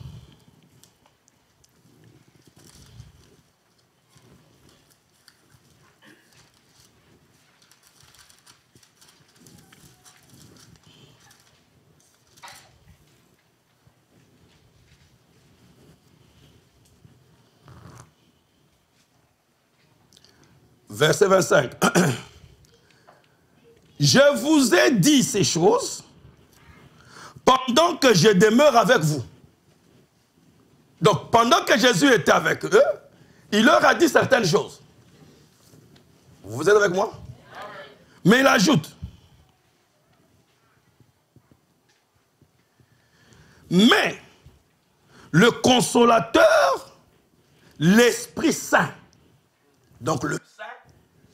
Verset 25. Je vous ai dit ces choses pendant que je demeure avec vous. Donc, pendant que Jésus était avec eux, il leur a dit certaines choses. Vous êtes avec moi? Mais il ajoute. Mais le consolateur, l'Esprit Saint, donc le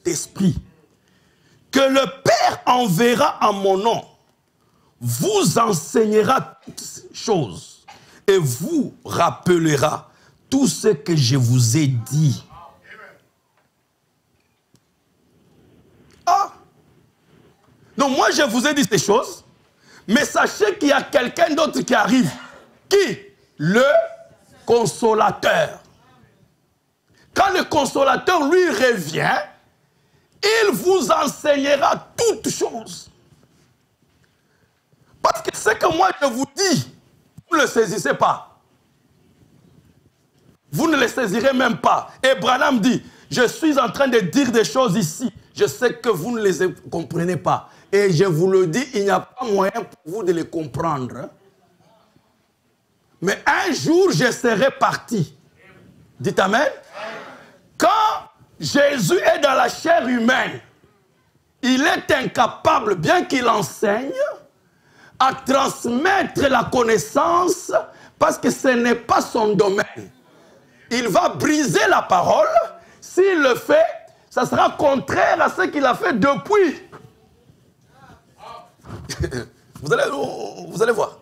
Saint-Esprit, que le Père enverra en mon nom, vous enseignera toutes choses et vous rappellera tout ce que je vous ai dit. Ah! Donc moi je vous ai dit ces choses, mais sachez qu'il y a quelqu'un d'autre qui arrive. Qui? Le consolateur. Quand le consolateur lui revient, il vous enseignera toutes choses. Parce que ce que moi je vous dis, vous ne le saisissez pas. Vous ne le saisirez même pas. Et Branham dit, je suis en train de dire des choses ici. Je sais que vous ne les comprenez pas. Et je vous le dis, il n'y a pas moyen pour vous de les comprendre. Mais un jour, je serai parti. Dites Amen. Quand Jésus est dans la chair humaine, il est incapable, bien qu'il enseigne, à transmettre la connaissance parce que ce n'est pas son domaine. Il va briser la parole. S'il le fait, ça sera contraire à ce qu'il a fait depuis. Vous allez voir.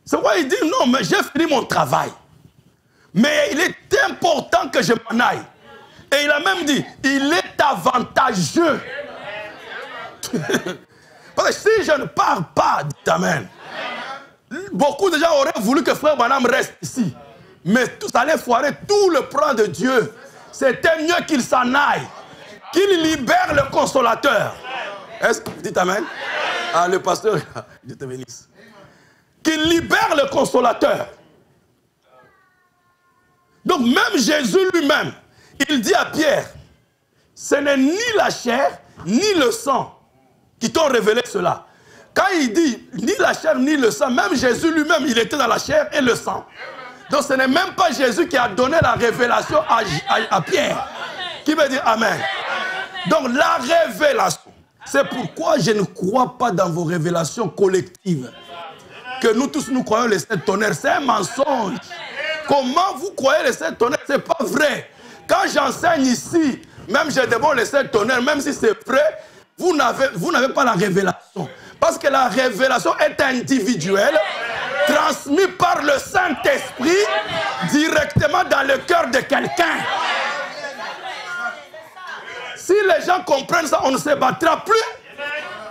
C'est pourquoi il dit, non, mais j'ai fini mon travail. Mais il est important que je m'en aille. Et il a même dit, il est avantageux. Parce que si je ne pars pas, dites Amen. Beaucoup de gens auraient voulu que Frère Branham reste ici. Mais ça allait foirer tout le plan de Dieu. C'était mieux qu'il s'en aille. Qu'il libère le consolateur. Est-ce que vous dites Amen? Ah, le pasteur, Dieu te bénisse. Qu'il libère le consolateur. Donc même Jésus lui-même, il dit à Pierre, ce n'est ni la chair, ni le sang qui t'ont révélé cela. Quand il dit ni la chair, ni le sang, même Jésus lui-même, il était dans la chair et le sang. Donc ce n'est même pas Jésus qui a donné la révélation à Pierre. Qui veut dire Amen. Donc la révélation, c'est pourquoi je ne crois pas dans vos révélations collectives. Que nous tous nous croyons les 7 tonnerres, c'est un mensonge. Comment vous croyez les 7 tonnerres? Ce n'est pas vrai. Quand j'enseigne ici, même je demande les 7 tonnerres, même si c'est vrai, vous n'avez pas la révélation. Parce que la révélation est individuelle, transmise par le Saint-Esprit directement dans le cœur de quelqu'un. Si les gens comprennent ça, on ne se battra plus.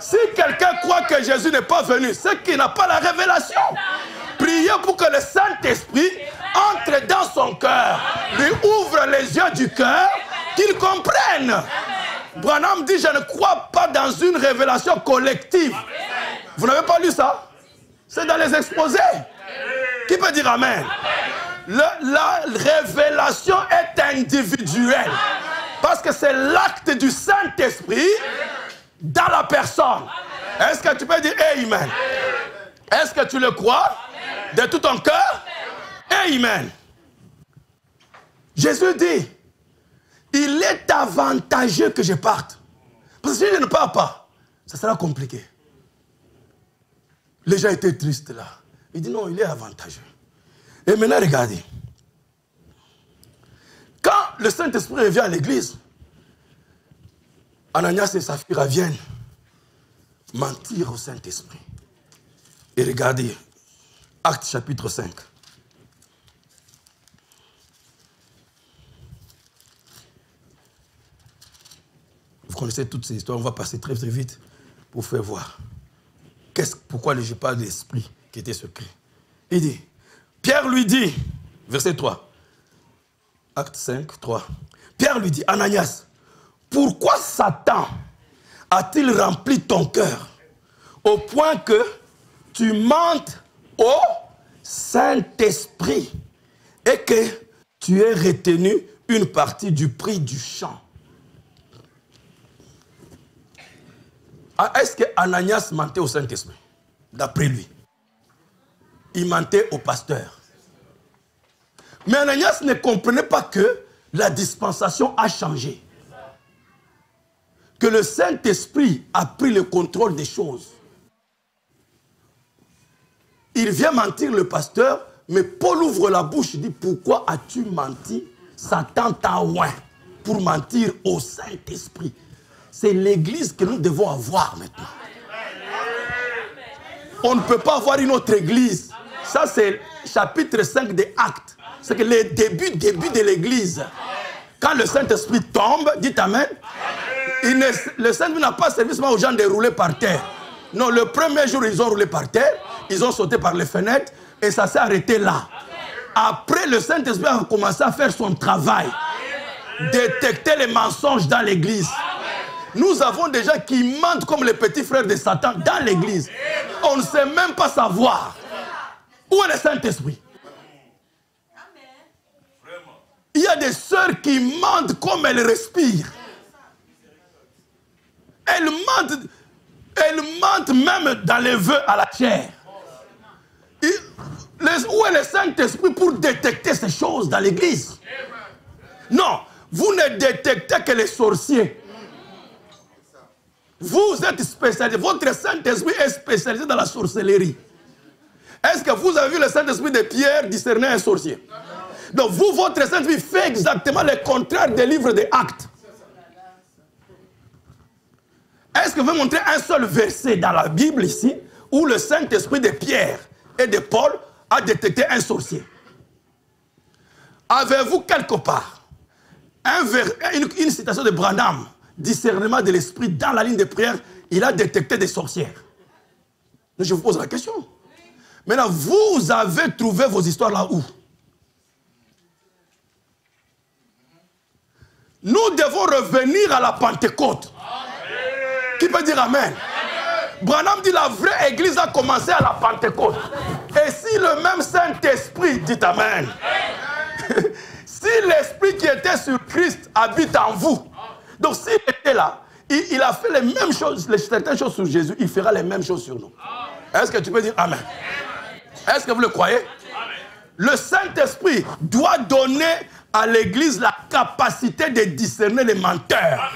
Si quelqu'un croit que Jésus n'est pas venu, c'est qu'il n'a pas la révélation. Priez pour que le Saint-Esprit entre dans son cœur, lui ouvre les yeux du cœur, qu'il comprenne. Branham dit, je ne crois pas dans une révélation collective. Vous n'avez pas lu ça? C'est dans les exposés. Qui peut dire Amen? La révélation est individuelle. Parce que c'est l'acte du Saint-Esprit dans la personne. Est-ce que tu peux dire Amen? Est-ce que tu le crois de tout ton cœur? Amen. Jésus dit, il est avantageux que je parte. Parce que si je ne pars pas, ça sera compliqué. Les gens étaient tristes là. Il dit non, il est avantageux. Et maintenant, regardez. Quand le Saint-Esprit revient à l'église, Ananias et Saphira viennent mentir au Saint-Esprit. Et regardez, Actes chapitre 5. Vous connaissez toutes ces histoires, on va passer très très vite pour faire voir. Pourquoi je parle de l'esprit qui était secret? Il dit, Pierre lui dit, verset 3, Acte 5, 3. Pierre lui dit, Ananias, pourquoi Satan a-t-il rempli ton cœur au point que tu mentes au Saint-Esprit et que tu aies retenu une partie du prix du champ? Est-ce que Ananias mentait au Saint-Esprit? D'après lui. Il mentait au pasteur. Mais Ananias ne comprenait pas que la dispensation a changé. Que le Saint-Esprit a pris le contrôle des choses. Il vient mentir le pasteur, mais Paul ouvre la bouche et dit, pourquoi as-tu menti? Satan t'a oint pour mentir au Saint-Esprit. C'est l'église que nous devons avoir maintenant. On ne peut pas avoir une autre église. Ça, c'est chapitre 5 des Actes. C'est que le début de l'église. Quand le Saint-Esprit tombe, dites Amen. Le Saint-Esprit n'a pas servi seulement aux gens de rouler par terre. Non, le premier jour, ils ont roulé par terre. Ils ont sauté par les fenêtres. Et ça s'est arrêté là. Après, le Saint-Esprit a commencé à faire son travail. Détecter les mensonges dans l'église. Nous avons des gens qui mentent comme les petits frères de Satan dans l'église. On ne sait même pas savoir. Où est le Saint-Esprit? Il y a des sœurs qui mentent comme elles respirent. Elles mentent même dans les vœux à la chair. Où est le Saint-Esprit pour détecter ces choses dans l'église? Non, vous ne détectez que les sorciers. Vous êtes spécialisé, votre Saint-Esprit est spécialisé dans la sorcellerie. Est-ce que vous avez vu le Saint-Esprit de Pierre discerner un sorcier? Donc vous, votre Saint-Esprit fait exactement le contraire des livres des Actes. Est-ce que vous montrez un seul verset dans la Bible ici où le Saint-Esprit de Pierre et de Paul a détecté un sorcier? Avez-vous quelque part une citation de Branham, discernement de l'esprit dans la ligne de prière, il a détecté des sorcières? Je vous pose la question. Maintenant, vous avez trouvé vos histoires là où? Nous devons revenir à la Pentecôte. Qui peut dire Amen? Branham dit la vraie église a commencé à la Pentecôte. Et si le même Saint-Esprit, dit Amen, si l'Esprit qui était sur Christ habite en vous, donc s'il était là, il a fait les mêmes choses, certaines choses sur Jésus, il fera les mêmes choses sur nous. Est-ce que tu peux dire Amen? Est-ce que vous le croyez? Le Saint-Esprit doit donner à l'église la capacité de discerner les menteurs.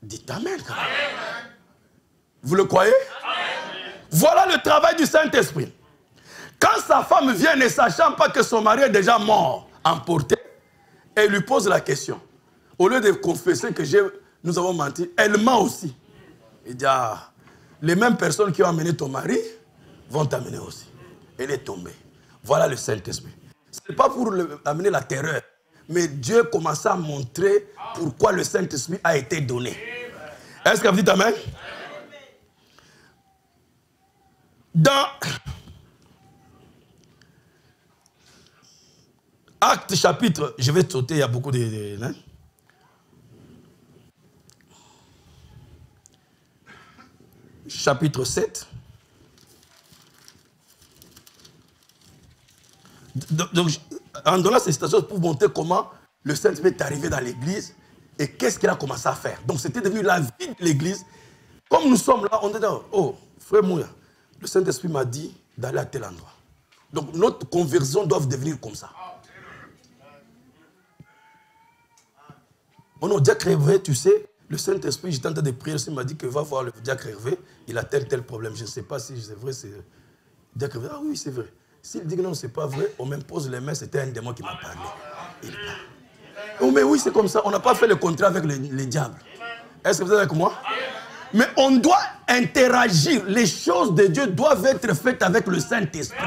Dites Amen. Vous le croyez? Voilà le travail du Saint-Esprit. Quand sa femme vient ne sachant pas que son mari est déjà mort, emporté, elle lui pose la question. Au lieu de confesser que nous avons menti, elle ment aussi. Il dit, les mêmes personnes qui ont amené ton mari vont t'amener aussi. Elle est tombée. Voilà le Saint-Esprit. Ce n'est pas pour amener la terreur, mais Dieu commence à montrer pourquoi le Saint-Esprit a été donné. Est-ce que vous dites Amen? Dans Actes chapitre, je vais sauter, il y a beaucoup de hein? Chapitre 7. Donc, en donnant ces citations pour montrer comment le Saint-Esprit est arrivé dans l'église et qu'est-ce qu'il a commencé à faire. Donc, c'était devenu la vie de l'église. Comme nous sommes là, on dit, oh, frère Mouya, le Saint-Esprit m'a dit d'aller à tel endroit. Donc, notre conversion doit devenir comme ça. Mon diacre Hervé, tu sais, le Saint-Esprit, j'étais en train de prier, il m'a dit que va voir le diacre Hervé, il a tel problème. Je ne sais pas si c'est vrai, c'est... Diacre Hervé, ah oui, c'est vrai. S'il dit que non, ce n'est pas vrai, on m'impose les mains, c'était un démon qui m'a parlé. Il parle. Oh, mais oui, c'est comme ça, on n'a pas fait le contrat avec les diables. Est-ce que vous êtes avec moi? Mais on doit interagir. Les choses de Dieu doivent être faites avec le Saint-Esprit.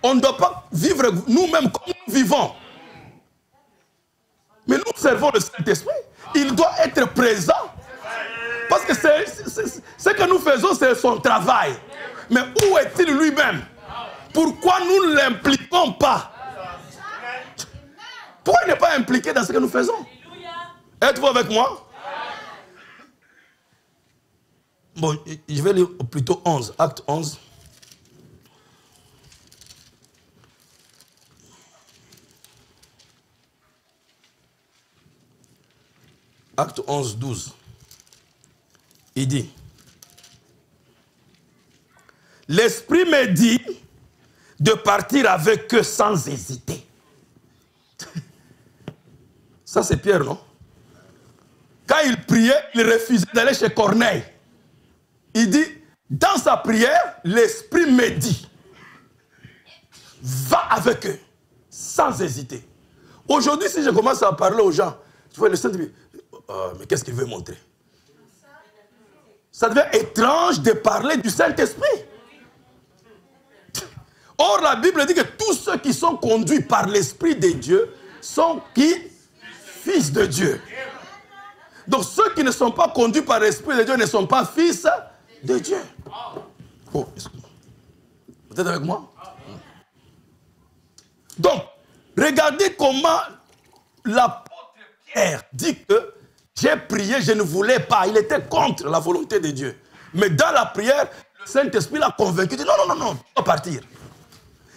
On ne doit pas vivre nous-mêmes comme nous vivons. Mais nous servons le Saint-Esprit. Il doit être présent. Parce que ce que nous faisons, c'est son travail. Mais où est-il lui-même? Pourquoi nous ne l'impliquons pas? Pourquoi il n'est pas impliqué dans ce que nous faisons? Êtes-vous avec moi? Bon, je vais lire plutôt 11, acte 11. Acte 11, 12. Il dit, l'Esprit me dit de partir avec eux sans hésiter. Ça, c'est Pierre, non? Quand il priait, il refusait d'aller chez Corneille. Il dit, dans sa prière, l'Esprit me dit, va avec eux, sans hésiter. Aujourd'hui, si je commence à parler aux gens, tu vois, le Saint-Esprit, mais qu'est-ce qu'il veut montrer? ça devient étrange de parler du Saint-Esprit. Or, la Bible dit que tous ceux qui sont conduits par l'Esprit de Dieu sont qui? Fils de Dieu. Donc, ceux qui ne sont pas conduits par l'Esprit de Dieu ne sont pas fils de Dieu. Oh, excuse-moi. Vous êtes avec moi? Donc, regardez comment l'apôtre Pierre dit que j'ai prié, je ne voulais pas. Il était contre la volonté de Dieu. Mais dans la prière, le Saint-Esprit l'a convaincu. Il dit non, tu dois partir.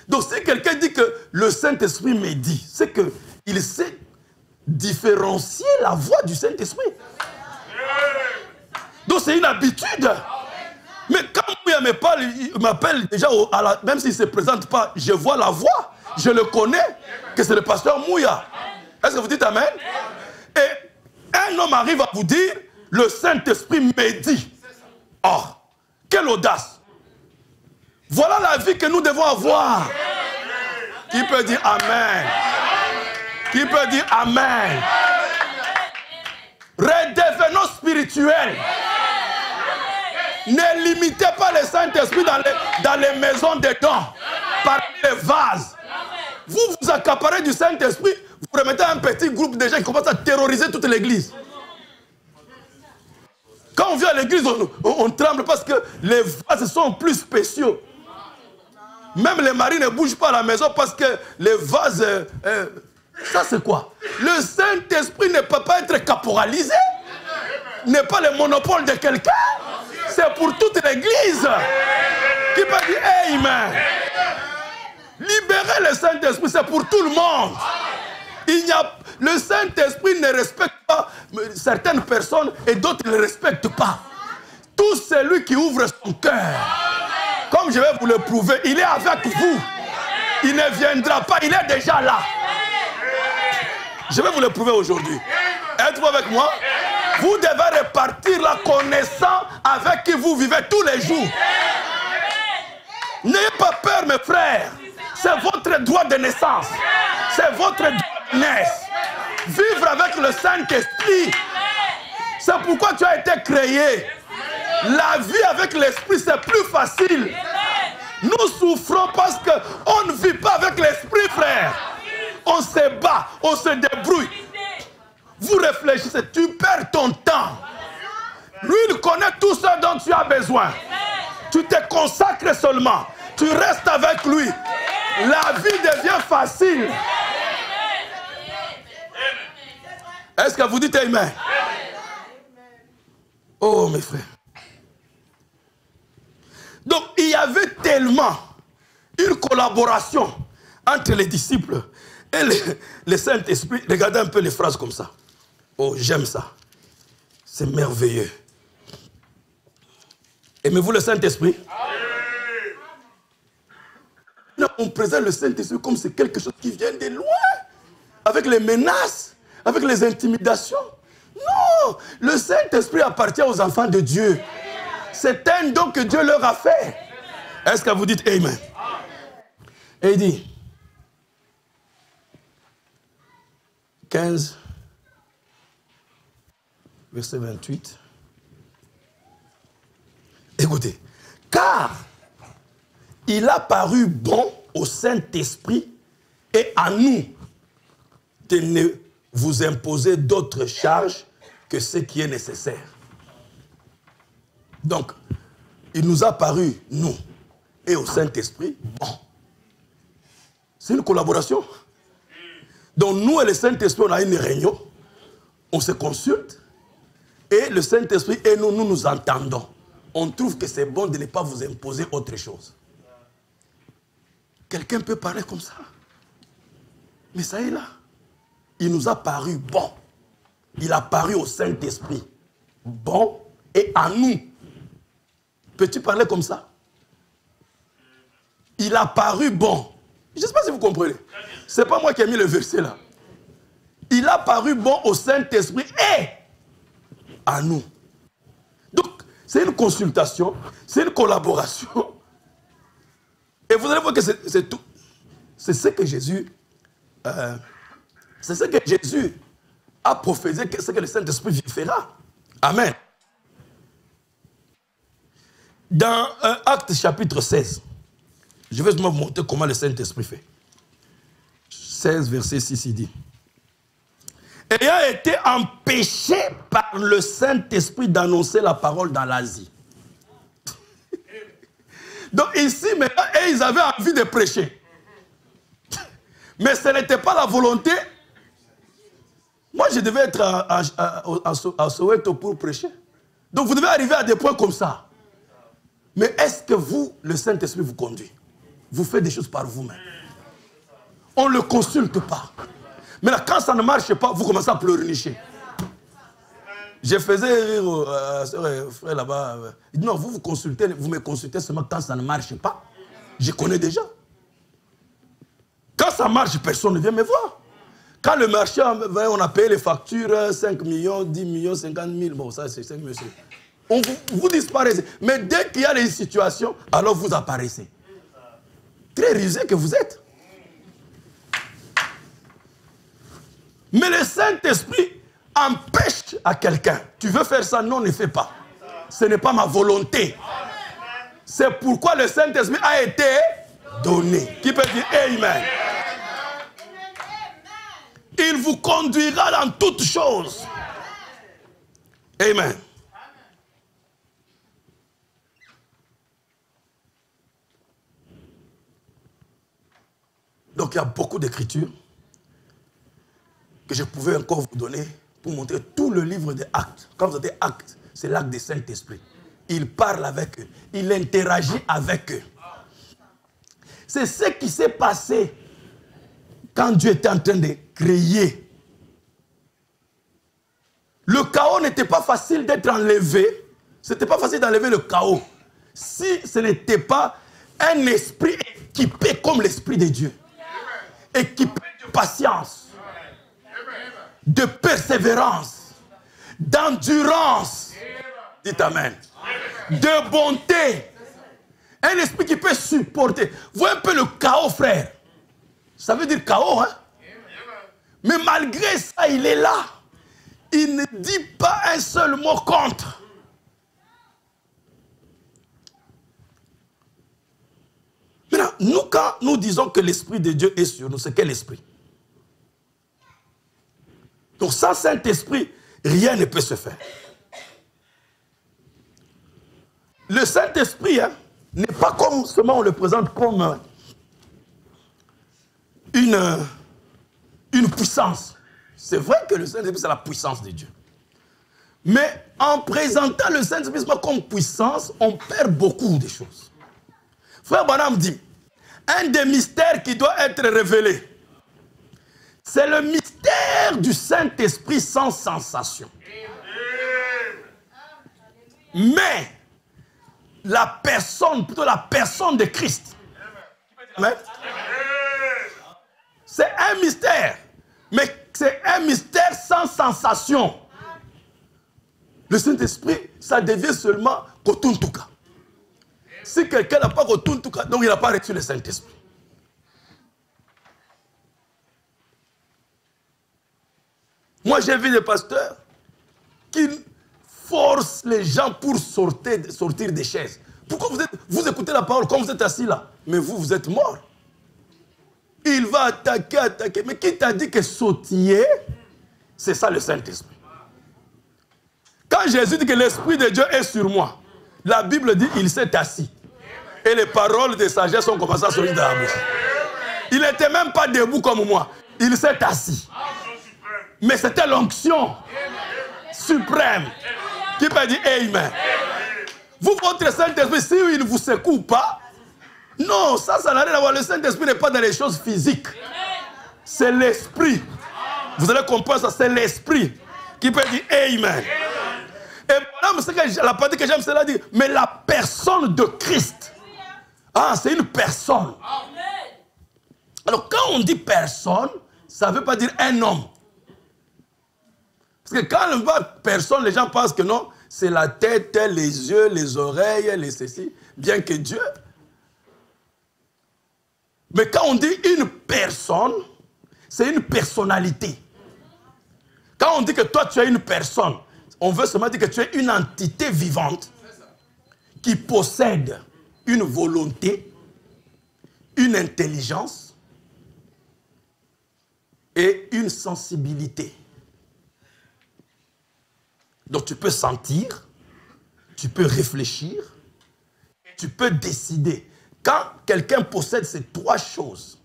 Donc si quelqu'un dit que le Saint-Esprit me dit, c'est qu'il sait différencier la voix du Saint-Esprit. Donc c'est une habitude. Mais quand il m'appelle déjà, même s'il ne se présente pas, je vois la voix, je le connais, que c'est le pasteur Mouya. Est-ce que vous dites Amen? Et un homme arrive à vous dire, le Saint-Esprit me dit. Oh, quelle audace! Voilà la vie que nous devons avoir. Qui peut dire Amen? Qui peut dire Amen? Redevenons spirituels. Ne limitez pas le Saint-Esprit dans les maisons des dons, parmi les vases. Vous accaparez du Saint-Esprit, vous remettez un petit groupe de gens qui commencent à terroriser toute l'église. Quand on vient à l'église, on tremble parce que les vases sont plus spéciaux. Même les maris ne bougent pas à la maison parce que les vases... ça c'est quoi? Le Saint-Esprit ne peut pas être caporalisé. N'est pas le monopole de quelqu'un. C'est pour toute l'église. Qui peut dire Amen? Libérer le Saint-Esprit, c'est pour tout le monde. Le Saint-Esprit ne respecte pas certaines personnes et d'autres ne le respectent pas. Tout celui qui ouvre son cœur, comme je vais vous le prouver, il est avec vous. Il ne viendra pas, il est déjà là. Je vais vous le prouver aujourd'hui. Êtes-vous avec moi? Vous devez repartir la connaissance avec qui vous vivez tous les jours. N'ayez pas peur, mes frères. C'est votre droit de naissance. C'est votre droit de naissance. Vivre avec le Saint-Esprit. C'est pourquoi tu as été créé. La vie avec l'Esprit, c'est plus facile. Nous souffrons parce qu'on ne vit pas avec l'Esprit, frère. On se bat, on se débrouille. Vous réfléchissez, tu perds ton temps. Lui, il connaît tout ce dont tu as besoin. Tu te consacres seulement. Tu restes avec lui. La vie devient facile. Est-ce que vous dites Amen? Oh, mes frères. Donc, il y avait tellement une collaboration entre les disciples et le Saint-Esprit. Regardez un peu les phrases comme ça. Oh, j'aime ça. C'est merveilleux. Aimez-vous le Saint-Esprit? On présente le Saint-Esprit comme c'est quelque chose qui vient de loin, avec les menaces, avec les intimidations. Non, le Saint-Esprit appartient aux enfants de Dieu. C'est un don que Dieu leur a fait. Est-ce que vous dites Amen? Et il dit, 15, verset 28. Écoutez, car il a paru bon au Saint-Esprit et à nous de ne vous imposer d'autres charges que ce qui est nécessaire. Donc, il nous a paru, nous, et au Saint-Esprit, bon. C'est une collaboration. Donc, nous et le Saint-Esprit, on a une réunion, on se consulte, et le Saint-Esprit et nous, nous entendons. On trouve que c'est bon de ne pas vous imposer autre chose. Quelqu'un peut parler comme ça. Mais ça est là. Il nous a paru bon. Il a paru au Saint-Esprit. Bon et à nous. Peux-tu parler comme ça? Il a paru bon. Je ne sais pas si vous comprenez. Ce n'est pas moi qui ai mis le verset là. Il a paru bon au Saint-Esprit et à nous. Donc, c'est une consultation, c'est une collaboration. Et vous allez voir que c'est tout. C'est ce que Jésus... c'est ce que Jésus a prophétisé, ce que le Saint-Esprit fera. Amen. Dans Actes chapitre 16, je vais vous montrer comment le Saint-Esprit fait. 16, verset 6, il dit. Ayant été empêché par le Saint-Esprit d'annoncer la parole dans l'Asie. Donc ici, maintenant, ils avaient envie de prêcher. Mais ce n'était pas la volonté. Moi, je devais être à Soweto pour prêcher. Donc vous devez arriver à des points comme ça. Mais est-ce que vous, le Saint-Esprit vous conduit? Vous faites des choses par vous-même. On ne le consulte pas. Mais là, quand ça ne marche pas, vous commencez à pleurnicher. Je faisais rire frère là-bas. Il dit non, vous consultez, vous me consultez seulement quand ça ne marche pas. Je connais déjà. Quand ça marche, personne ne vient me voir. Quand le marché, on a payé les factures, 5 millions, 10 millions, 50 000, bon, ça c'est 5 monsieur. Vous disparaissez. Mais dès qu'il y a des situations, alors vous apparaissez. Très rusé que vous êtes. Mais le Saint-Esprit empêche à quelqu'un. Tu veux faire ça? Non, ne fais pas. Ce n'est pas ma volonté. C'est pourquoi le Saint-Esprit a été donné. Qui peut dire Amen? Il vous conduira dans toutes choses. Amen. Donc il y a beaucoup d'écritures que je pouvais encore vous donner pour montrer tout le livre des Actes. Quand vous avez Actes, c'est l'acte du Saint-Esprit. Il parle avec eux. Il interagit avec eux. C'est ce qui s'est passé quand Dieu était en train de créer. Le chaos n'était pas facile d'être enlevé. Ce n'était pas facile d'enlever le chaos si ce n'était pas un esprit équipé comme l'Esprit de Dieu. Équipé de patience, de persévérance, d'endurance. Dites Amen. De bonté. Un esprit qui peut supporter. Voyez un peu le chaos, frère. Ça veut dire chaos, hein? Mais malgré ça, il est là. Il ne dit pas un seul mot contre. Maintenant, nous, quand nous disons que l'Esprit de Dieu est sur nous, c'est quel esprit? Donc, sans Saint-Esprit, rien ne peut se faire. Le Saint-Esprit, hein, n'est pas comme seulement on le présente comme une puissance. C'est vrai que le Saint-Esprit, c'est la puissance de Dieu. Mais en présentant le Saint-Esprit comme puissance, on perd beaucoup de choses. Frère Branham dit, un des mystères qui doit être révélé, c'est le mystère du Saint-Esprit sans sensation. Mais la personne, plutôt la personne de Christ, c'est un mystère, mais c'est un mystère sans sensation. Le Saint-Esprit, ça devient seulement Kotuntuka. Si quelqu'un n'a pas Kotuntuka, donc il n'a pas reçu le Saint-Esprit. Moi, j'ai vu des pasteurs qui forcent les gens pour sortir des chaises. Pourquoi vous écoutez la parole comme vous êtes assis là? Mais vous êtes mort. Il va attaquer. Mais qui t'a dit que sautiller, c'est ça le Saint-Esprit? Quand Jésus dit que l'Esprit de Dieu est sur moi, la Bible dit qu'il s'est assis. Et les paroles de sagesse ont commencé à sortir de la bouche. Il n'était même pas debout comme moi. Il s'est assis. Mais c'était l'onction suprême qui peut dire Amen. Vous, votre Saint-Esprit, si il ne vous secoue pas, non, ça n'a rien à voir. Le Saint-Esprit n'est pas dans les choses physiques. C'est l'Esprit. Vous allez comprendre ça, c'est l'Esprit qui peut dire Amen. Et voilà, c'est la partie que j'aime, c'est là dire, mais la personne de Christ, c'est une personne. Alors quand on dit personne, ça ne veut pas dire un homme. Parce que quand on voit personne, les gens pensent que non, c'est la tête, les yeux, les oreilles, les ceci, bien que Dieu. Mais quand on dit une personne, c'est une personnalité. Quand on dit que toi tu es une personne, on veut seulement dire que tu es une entité vivante qui possède une volonté, une intelligence et une sensibilité. Donc tu peux sentir, tu peux réfléchir, tu peux décider. Quand quelqu'un possède ces trois choses,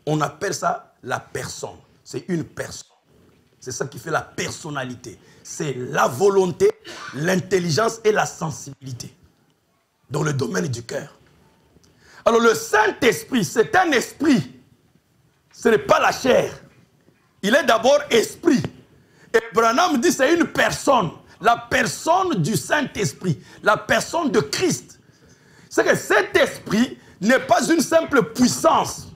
on appelle ça la personne. C'est une personne. C'est ça qui fait la personnalité. C'est la volonté, l'intelligence et la sensibilité dans le domaine du cœur. Alors le Saint-Esprit, c'est un esprit. Ce n'est pas la chair. Il est d'abord esprit. Et Branham dit c'est une personne. La personne du Saint-Esprit. La personne de Christ. C'est que cet esprit n'est pas une simple puissance,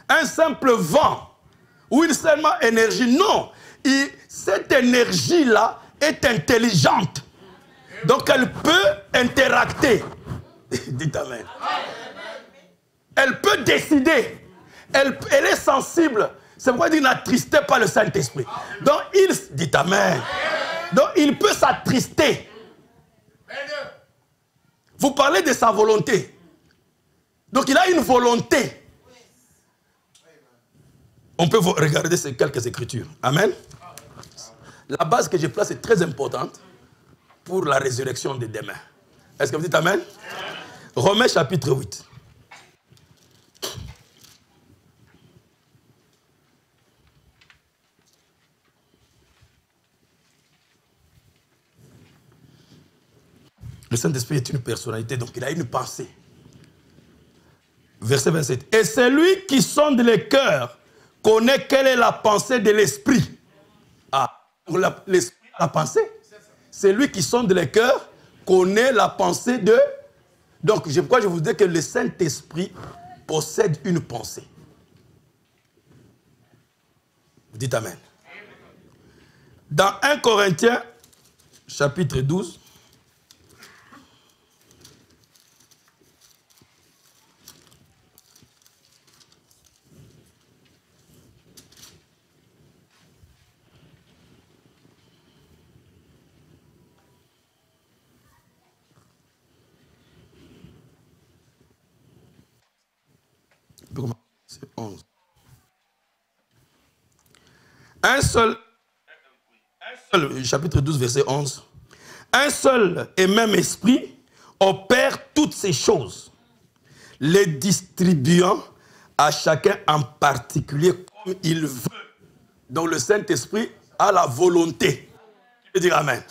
un simple vent ou une simple énergie. Non. Cette énergie-là est intelligente. Donc elle peut interacter. Dites Amen. Elle peut décider. Elle est sensible. C'est pourquoi il dit n'attristez pas le Saint-Esprit. Donc il dit Amen. Donc il peut s'attrister. Vous parlez de sa volonté. Donc il a une volonté. On peut regarder ces quelques écritures. Amen. La base que je place est très importante pour la résurrection de demain. Est-ce que vous dites Amen? Romains chapitre 8. Le Saint-Esprit est une personnalité, donc il a une pensée. Verset 27. Et celui qui sonde les cœurs connaît quelle est la pensée de l'Esprit. Ah, l'Esprit, la pensée. C'est lui qui sonde les cœurs connaît la pensée de... Donc, pourquoi je vous dis que le Saint-Esprit possède une pensée. Vous dites Amen. Dans 1 Corinthiens, chapitre 12, c'est 11. Un seul, chapitre 12, verset 11. Un seul et même esprit opère toutes ces choses, les distribuant à chacun en particulier comme il veut. Donc le Saint-Esprit a la volonté. Je veux dire Amen.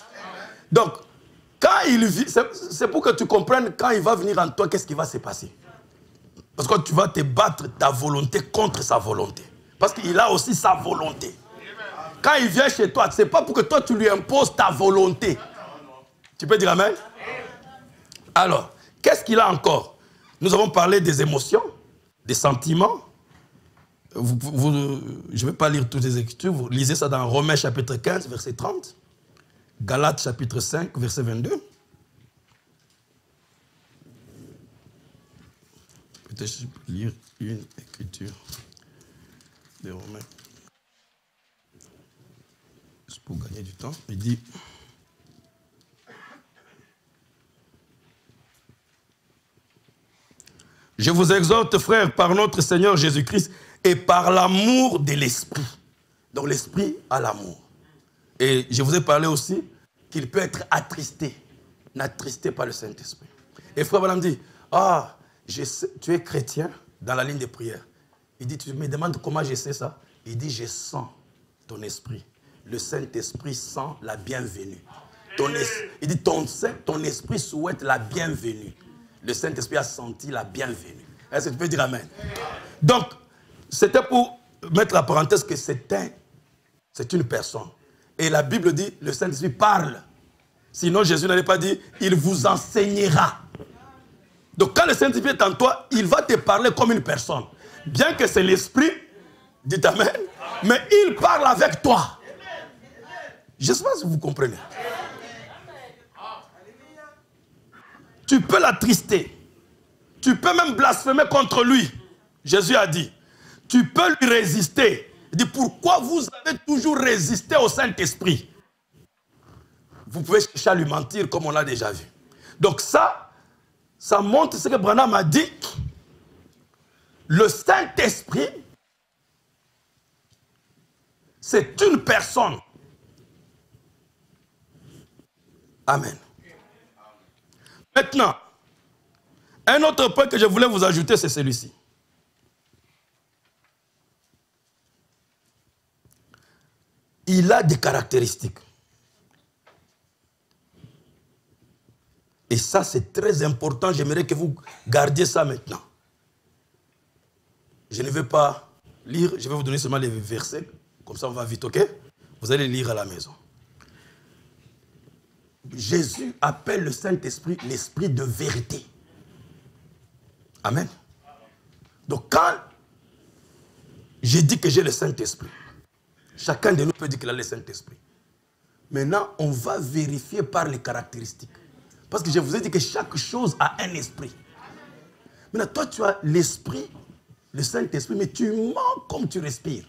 Donc, quand il vit, c'est pour que tu comprennes, quand il va venir en toi, qu'est-ce qui va se passer. Parce que tu vas te battre ta volonté contre sa volonté. Parce qu'il a aussi sa volonté. Quand il vient chez toi, ce n'est pas pour que toi tu lui imposes ta volonté. Tu peux dire Amen? Alors, qu'est-ce qu'il a encore? Nous avons parlé des émotions, des sentiments. Je ne vais pas lire toutes les écritures. Vous lisez ça dans Romains chapitre 15, verset 30. Galates chapitre 5, verset 22. Peut-être je peux lire une écriture de Romains. C'est pour gagner du temps. Il dit... Je vous exhorte, frères, par notre Seigneur Jésus-Christ et par l'amour de l'Esprit. Donc l'Esprit a l'amour. Et je vous ai parlé aussi qu'il peut être attristé. N'attristez pas le Saint-Esprit. Et frère Madame dit, ah, tu es chrétien dans la ligne de prière. Il dit, tu me demandes comment je sais ça? Il dit, je sens ton esprit. Le Saint-Esprit sent la bienvenue. Il dit, ton esprit souhaite la bienvenue. Le Saint-Esprit a senti la bienvenue. Est-ce que tu peux dire Amen? Donc, c'était pour mettre la parenthèse que c'est une personne. Et la Bible dit, le Saint-Esprit parle. Sinon, Jésus n'allait pas dire, il vous enseignera. Donc, quand le Saint-Esprit est en toi, il va te parler comme une personne. Bien que c'est l'Esprit, dites Amen, mais il parle avec toi. Je ne sais pas si vous comprenez. Tu peux l'attrister. Tu peux même blasphémer contre lui. Jésus a dit, tu peux lui résister. Il dit, pourquoi vous avez toujours résisté au Saint-Esprit? Vous pouvez chercher à lui mentir comme on l'a déjà vu. Donc ça, ça montre ce que Branham a dit. Le Saint-Esprit, c'est une personne. Amen. Maintenant, un autre point que je voulais vous ajouter, c'est celui-ci. Il a des caractéristiques. Et ça, c'est très important. J'aimerais que vous gardiez ça maintenant. Je ne vais pas lire, je vais vous donner seulement les versets. Comme ça, on va vite, ok? Vous allez lire à la maison. Jésus appelle le Saint-Esprit l'Esprit de vérité. Amen. Donc, quand j'ai dit que j'ai le Saint-Esprit, chacun de nous peut dire qu'il a le Saint-Esprit. Maintenant, on va vérifier par les caractéristiques. Parce que je vous ai dit que chaque chose a un esprit. Maintenant, toi, tu as l'esprit, le Saint-Esprit, mais tu mens comme tu respires.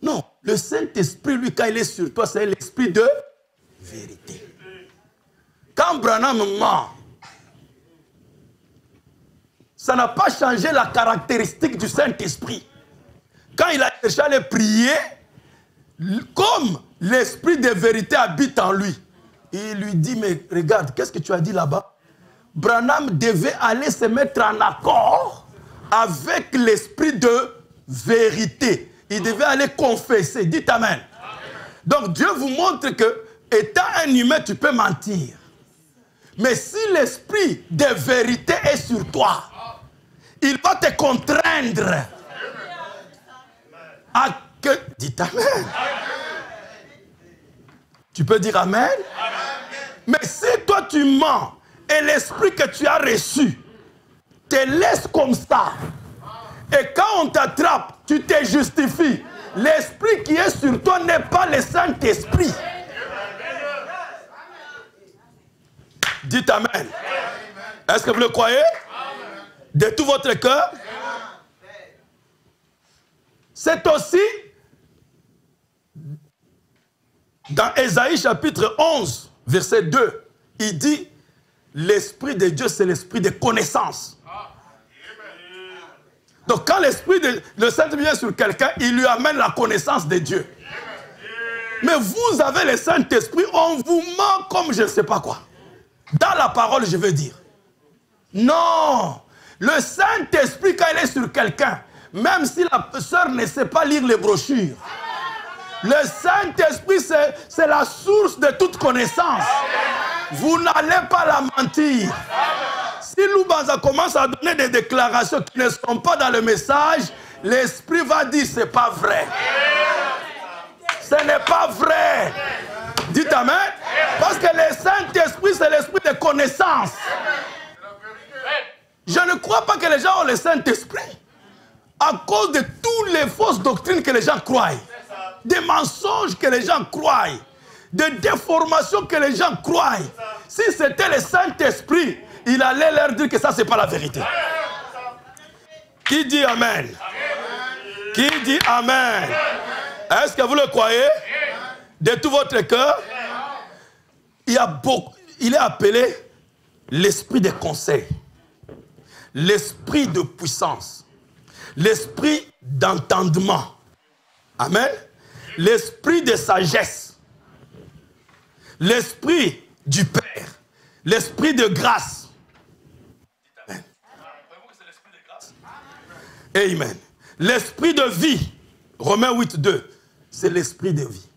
Non, le Saint-Esprit, lui, quand il est sur toi, c'est l'esprit de vérité. Quand Branham ment, ça n'a pas changé la caractéristique du Saint-Esprit. Quand il a cherché à le prier, comme l'esprit de vérité habite en lui, il lui dit, mais regarde, qu'est-ce que tu as dit là-bas? Branham devait aller se mettre en accord avec l'esprit de vérité. Il devait aller confesser. Dites Amen. Donc Dieu vous montre que, étant un humain, tu peux mentir. Mais si l'esprit de vérité est sur toi, il va te contraindre à que... Dites Amen. Tu peux dire Amen. Mais si toi tu mens et l'esprit que tu as reçu te laisse comme ça, et quand on t'attrape, tu te justifies, l'esprit qui est sur toi n'est pas le Saint-Esprit. Dites Amen. Est-ce que vous le croyez? De tout votre cœur? C'est aussi dans Ésaïe chapitre 11, verset 2, il dit, l'Esprit de Dieu, c'est l'esprit de connaissance. Donc quand l'Esprit de le Saint-Esprit vient sur quelqu'un, il lui amène la connaissance de Dieu. Mais vous avez le Saint-Esprit, on vous ment comme je ne sais pas quoi. Dans la parole, je veux dire. Non. Le Saint-Esprit, quand il est sur quelqu'un, même si la sœur ne sait pas lire les brochures, le Saint-Esprit, c'est la source de toute connaissance. Vous n'allez pas la mentir. Si Loubanza commence à donner des déclarations qui ne sont pas dans le message, l'Esprit va dire c'est pas vrai. Ce n'est pas vrai. Dites Amen. Parce que le Saint-Esprit, c'est l'esprit de connaissance. Je ne crois pas que les gens ont le Saint-Esprit à cause de toutes les fausses doctrines que les gens croient, des mensonges que les gens croient, des déformations que les gens croient. Si c'était le Saint-Esprit, il allait leur dire que ça, ce n'est pas la vérité. Qui dit Amen? Qui dit Amen? Est-ce que vous le croyez? De tout votre cœur? Il est appelé l'esprit de conseil, l'esprit de puissance, l'esprit d'entendement. Amen. L'esprit de sagesse, l'esprit du Père, l'esprit de grâce. Amen. Amen. L'esprit de vie, Romains 8, 2, c'est l'esprit de vie.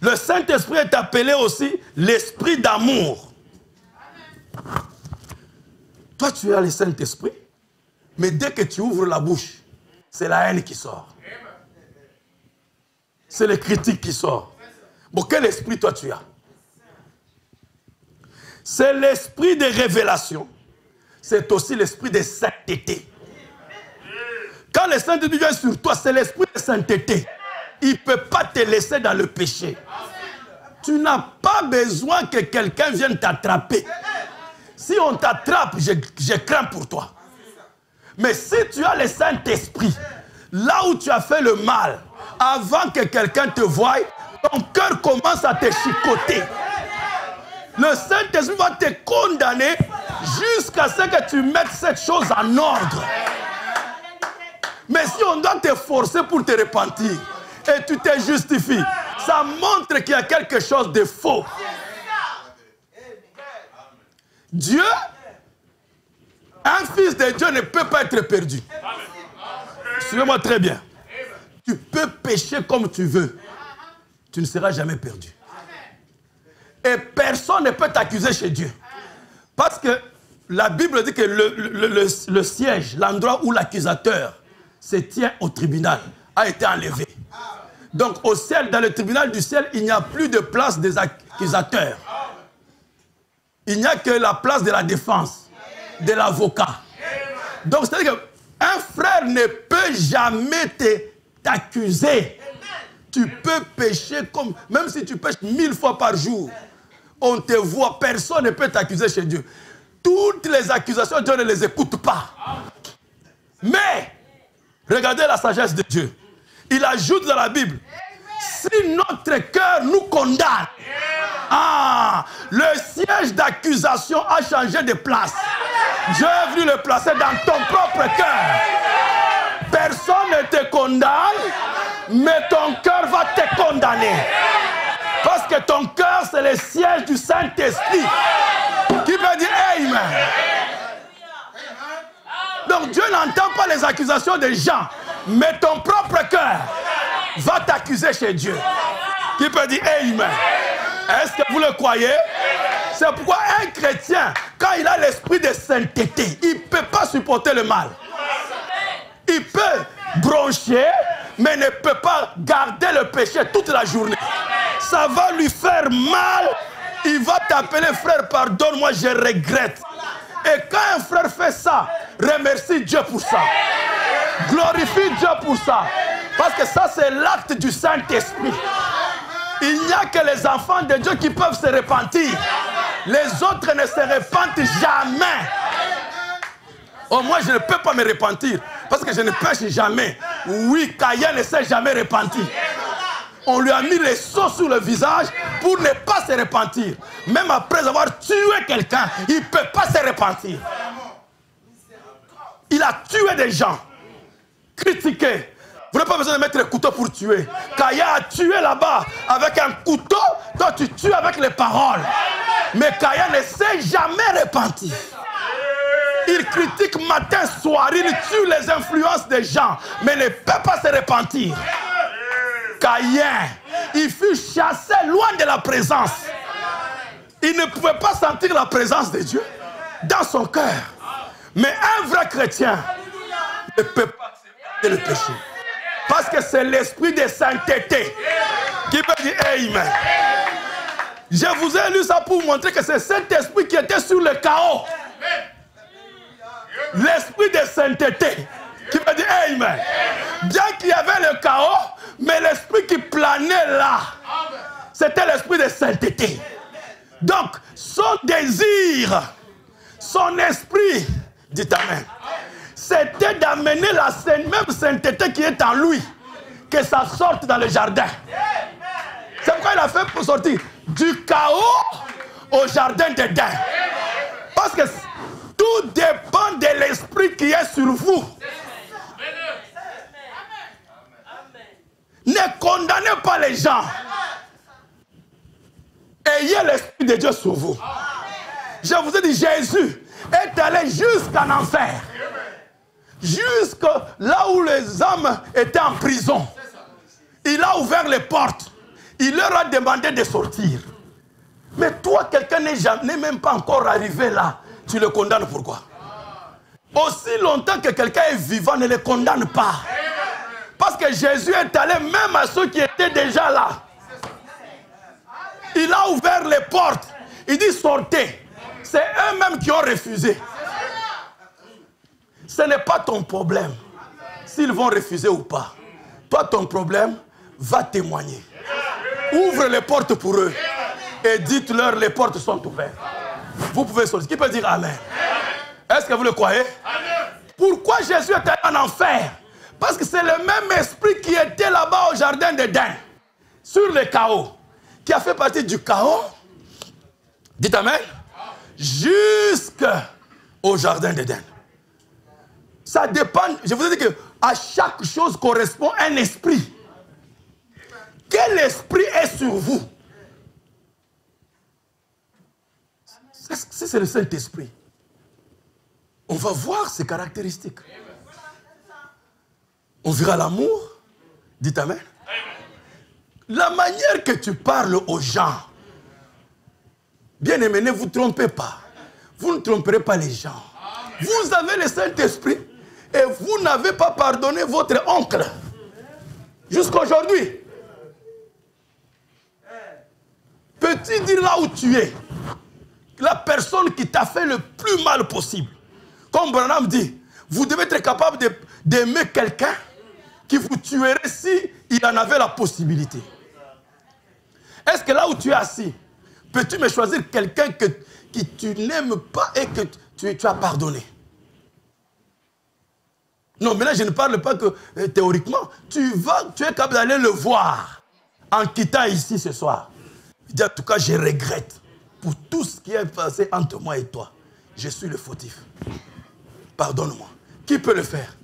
Le Saint-Esprit est appelé aussi l'esprit d'amour. Toi, tu as le Saint-Esprit, mais dès que tu ouvres la bouche, c'est la haine qui sort. C'est les critiques qui sortent. Bon, quel esprit toi tu as? C'est l'esprit de révélation. C'est aussi l'esprit de sainteté. Quand le Saint-Esprit vient sur toi, c'est l'esprit de sainteté. Il ne peut pas te laisser dans le péché. Tu n'as pas besoin que quelqu'un vienne t'attraper. Si on t'attrape, je crains pour toi. Mais si tu as le Saint-Esprit, là où tu as fait le mal, avant que quelqu'un te voie, ton cœur commence à te chicoter. Le Saint-Esprit va te condamner jusqu'à ce que tu mettes cette chose en ordre. Mais si on doit te forcer pour te repentir et tu te justifies, ça montre qu'il y a quelque chose de faux. Dieu, un fils de Dieu ne peut pas être perdu. Suivez-moi très bien. Tu peux pécher comme tu veux. Tu ne seras jamais perdu. Et personne ne peut t'accuser chez Dieu. Parce que la Bible dit que le siège, l'endroit où l'accusateur se tient au tribunal, a été enlevé. Donc au ciel, dans le tribunal du ciel, il n'y a plus de place des accusateurs. Il n'y a que la place de la défense, de l'avocat. Donc c'est-à-dire qu'un frère ne peut jamais t'accuser. Tu peux pécher comme, même si tu pêches 1000 fois par jour, on te voit, personne ne peut t'accuser chez Dieu. Toutes les accusations, Dieu ne les écoute pas. Mais, regardez la sagesse de Dieu. Il ajoute dans la Bible, si notre cœur nous condamne, le siège d'accusation a changé de place. Dieu est venu le placer dans ton propre cœur. Personne ne te condamne, mais ton cœur va te condamner. Parce que ton cœur, c'est le siège du Saint-Esprit. Qui peut dire Amen. Donc Dieu n'entend pas les accusations des gens, mais ton propre cœur va t'accuser chez Dieu. Qui peut dire Amen. Est-ce que vous le croyez? C'est pourquoi un chrétien, quand il a l'esprit de sainteté, il ne peut pas supporter le mal. Il peut broncher, mais ne peut pas garder le péché toute la journée. Ça va lui faire mal. Il va t'appeler frère, pardonne-moi, je regrette. Et quand un frère fait ça, remercie Dieu pour ça. Glorifie Dieu pour ça. Parce que ça, c'est l'acte du Saint-Esprit. Il n'y a que les enfants de Dieu qui peuvent se repentir. Les autres ne se repentent jamais. Oh, moi, je ne peux pas me repentir parce que je ne pêche jamais. Oui, Caïn ne s'est jamais repenti. On lui a mis les sceaux sur le visage pour ne pas se repentir. Même après avoir tué quelqu'un, il ne peut pas se repentir. Il a tué des gens. Critiqué. Vous n'avez pas besoin de mettre le couteau pour tuer. Caïn a tué là-bas avec un couteau. Toi, tu tues avec les paroles. Mais Caïn ne s'est jamais repenti. Il critique matin, soir. Il tue les influences des gens. Mais ne peut pas se repentir. Caïn, il fut chassé loin de la présence. Il ne pouvait pas sentir la présence de Dieu dans son cœur. Mais un vrai chrétien ne peut pas accepter le péché. Parce que c'est l'esprit de sainteté qui peut dire Amen. Je vous ai lu ça pour vous montrer que c'est cet esprit qui était sur le chaos. L'esprit de sainteté qui peut dire Amen. Bien qu'il y avait le chaos, mais l'esprit qui planait là, c'était l'esprit de sainteté. Donc, son désir, son esprit, dites Amen, c'était d'amener la même sainteté qui est en lui, que ça sorte dans le jardin. C'est pourquoi il a fait pour sortir du chaos au jardin d'Éden. Parce que tout dépend de l'esprit qui est sur vous. Ne condamnez pas les gens. Ayez l'esprit de Dieu sur vous. Je vous ai dit, Jésus est allé jusqu'en enfer. Jusque là où les hommes étaient en prison. Il a ouvert les portes. Il leur a demandé de sortir. Mais toi, quelqu'un n'est même pas encore arrivé là. Tu le condamnes pourquoi? Aussi longtemps que quelqu'un est vivant, ne le condamne pas. Parce que Jésus est allé même à ceux qui étaient déjà là. Il a ouvert les portes. Il dit sortez. C'est eux-mêmes qui ont refusé. Ce n'est pas ton problème s'ils vont refuser ou pas. Toi, ton problème, va témoigner. Ouvre les portes pour eux. Et dites-leur les portes sont ouvertes. Vous pouvez sortir. Qui peut dire Amen? Est-ce que vous le croyez? Pourquoi Jésus est en enfer? Parce que c'est le même esprit qui était là-bas au jardin d'Éden. sur le chaos, qui a fait partie du chaos, dites Amen, jusqu'au jardin d'Éden. Ça dépend, je vous ai dit qu'à chaque chose correspond un esprit. Quel esprit est sur vous? Si c'est le Saint-Esprit, on va voir ses caractéristiques. On verra l'amour, dites Amen. La manière que tu parles aux gens, bien aimé, ne vous trompez pas. Vous ne tromperez pas les gens. Vous avez le Saint-Esprit et vous n'avez pas pardonné votre oncle. Jusqu'à aujourd'hui. Peux-tu dire là où tu es, la personne qui t'a fait le plus mal possible? Comme Branham dit, vous devez être capable d'aimer quelqu'un qui vous tuerait si il en avait la possibilité. Est-ce que là où tu es assis, peux-tu me choisir quelqu'un que tu n'aimes pas et que tu as pardonné? Non, mais là, je ne parle pas que théoriquement. Tu es capable d'aller le voir en quittant ici ce soir. Il dit, en tout cas, je regrette pour tout ce qui est passé entre moi et toi. Je suis le fautif. Pardonne-moi. Qui peut le faire?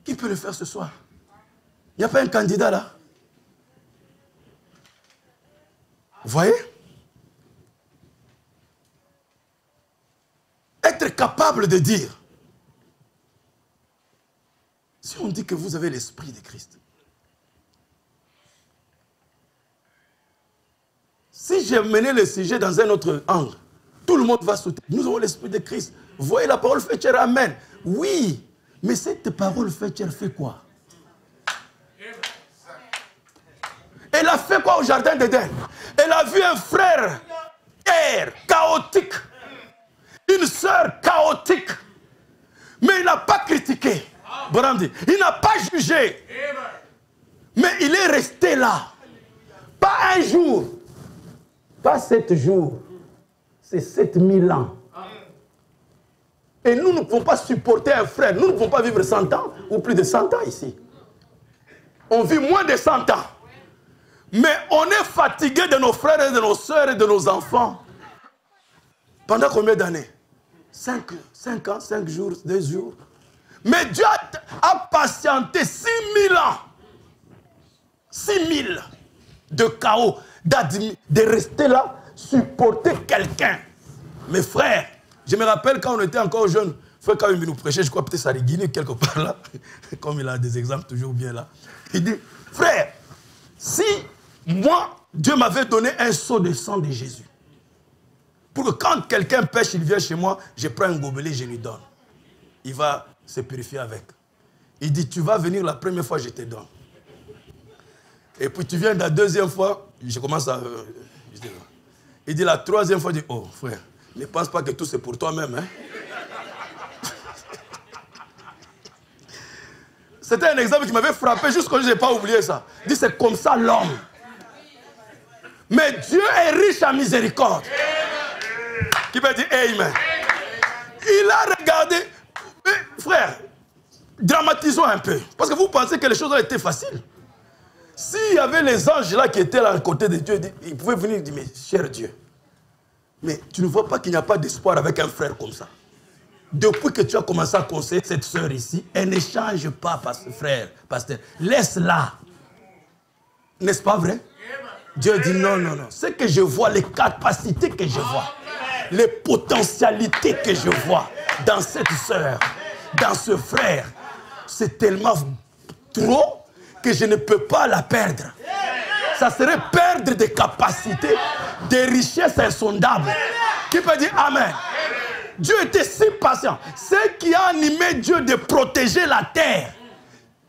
Qui peut le faire ce soir? Il n'y a pas un candidat là? Vous voyez? Être capable de dire, si on dit que vous avez l'esprit de Christ, si j'ai mené le sujet dans un autre angle, tout le monde va soutenir. Nous avons l'esprit de Christ. Vous voyez, la parole fait chair, amen. Oui, mais cette parole fait chair fait quoi? Elle a fait quoi au jardin d'Éden? Elle a vu un frère chaotique, une sœur chaotique, mais il n'a pas critiqué. Branham dit, il n'a pas jugé, mais il est resté là. Pas un jour, pas 7 jours, c'est 7000 ans. Et nous ne pouvons pas supporter un frère, nous ne pouvons pas vivre 100 ans ou plus de 100 ans ici. On vit moins de 100 ans. Mais on est fatigué de nos frères et de nos sœurs et de nos enfants. Pendant combien d'années? 5 ans, 5 jours, 2 jours. Mais Dieu a patienté 6000 ans. 6000 de chaos, de rester là, supporter quelqu'un. Mes frères, je me rappelle quand on était encore jeunes, frère quand il nous prêchait, je crois peut-être ça Guinée quelque part là, comme il a des exemples toujours bien là. Il dit, frère, si moi, Dieu m'avait donné un seau de sang de Jésus, pour que quand quelqu'un pêche, il vient chez moi, je prends un gobelet, je lui donne. Il va se purifier avec. Il dit, tu vas venir la première fois, je te donne. Et puis tu viens la deuxième fois, je commence à... il dit la troisième fois, il dit, oh frère, ne pense pas que tout c'est pour toi-même. Hein? C'était un exemple qui m'avait frappé, juste quand je n'ai pas oublié ça. Il dit, c'est comme ça l'homme. Mais Dieu est riche en miséricorde. Qui peut dire Amen. Il a regardé. Mais, frère, dramatisons un peu. Parce que vous pensez que les choses ont été faciles. S'il y avait les anges là qui étaient là à côté de Dieu, ils pouvaient venir et dire, mais cher Dieu, mais tu ne vois pas qu'il n'y a pas d'espoir avec un frère comme ça. Depuis que tu as commencé à conseiller cette sœur ici, elle ne change pas, frère, pasteur. Laisse-la. N'est-ce pas vrai? Dieu dit non, non, non. Ce que je vois, les capacités que je vois, les potentialités que je vois dans cette sœur, dans ce frère, c'est tellement trop que je ne peux pas la perdre. Ça serait perdre des capacités, des richesses insondables. Qui peut dire Amen? Dieu était si patient. Ce qui a animé Dieu de protéger la terre,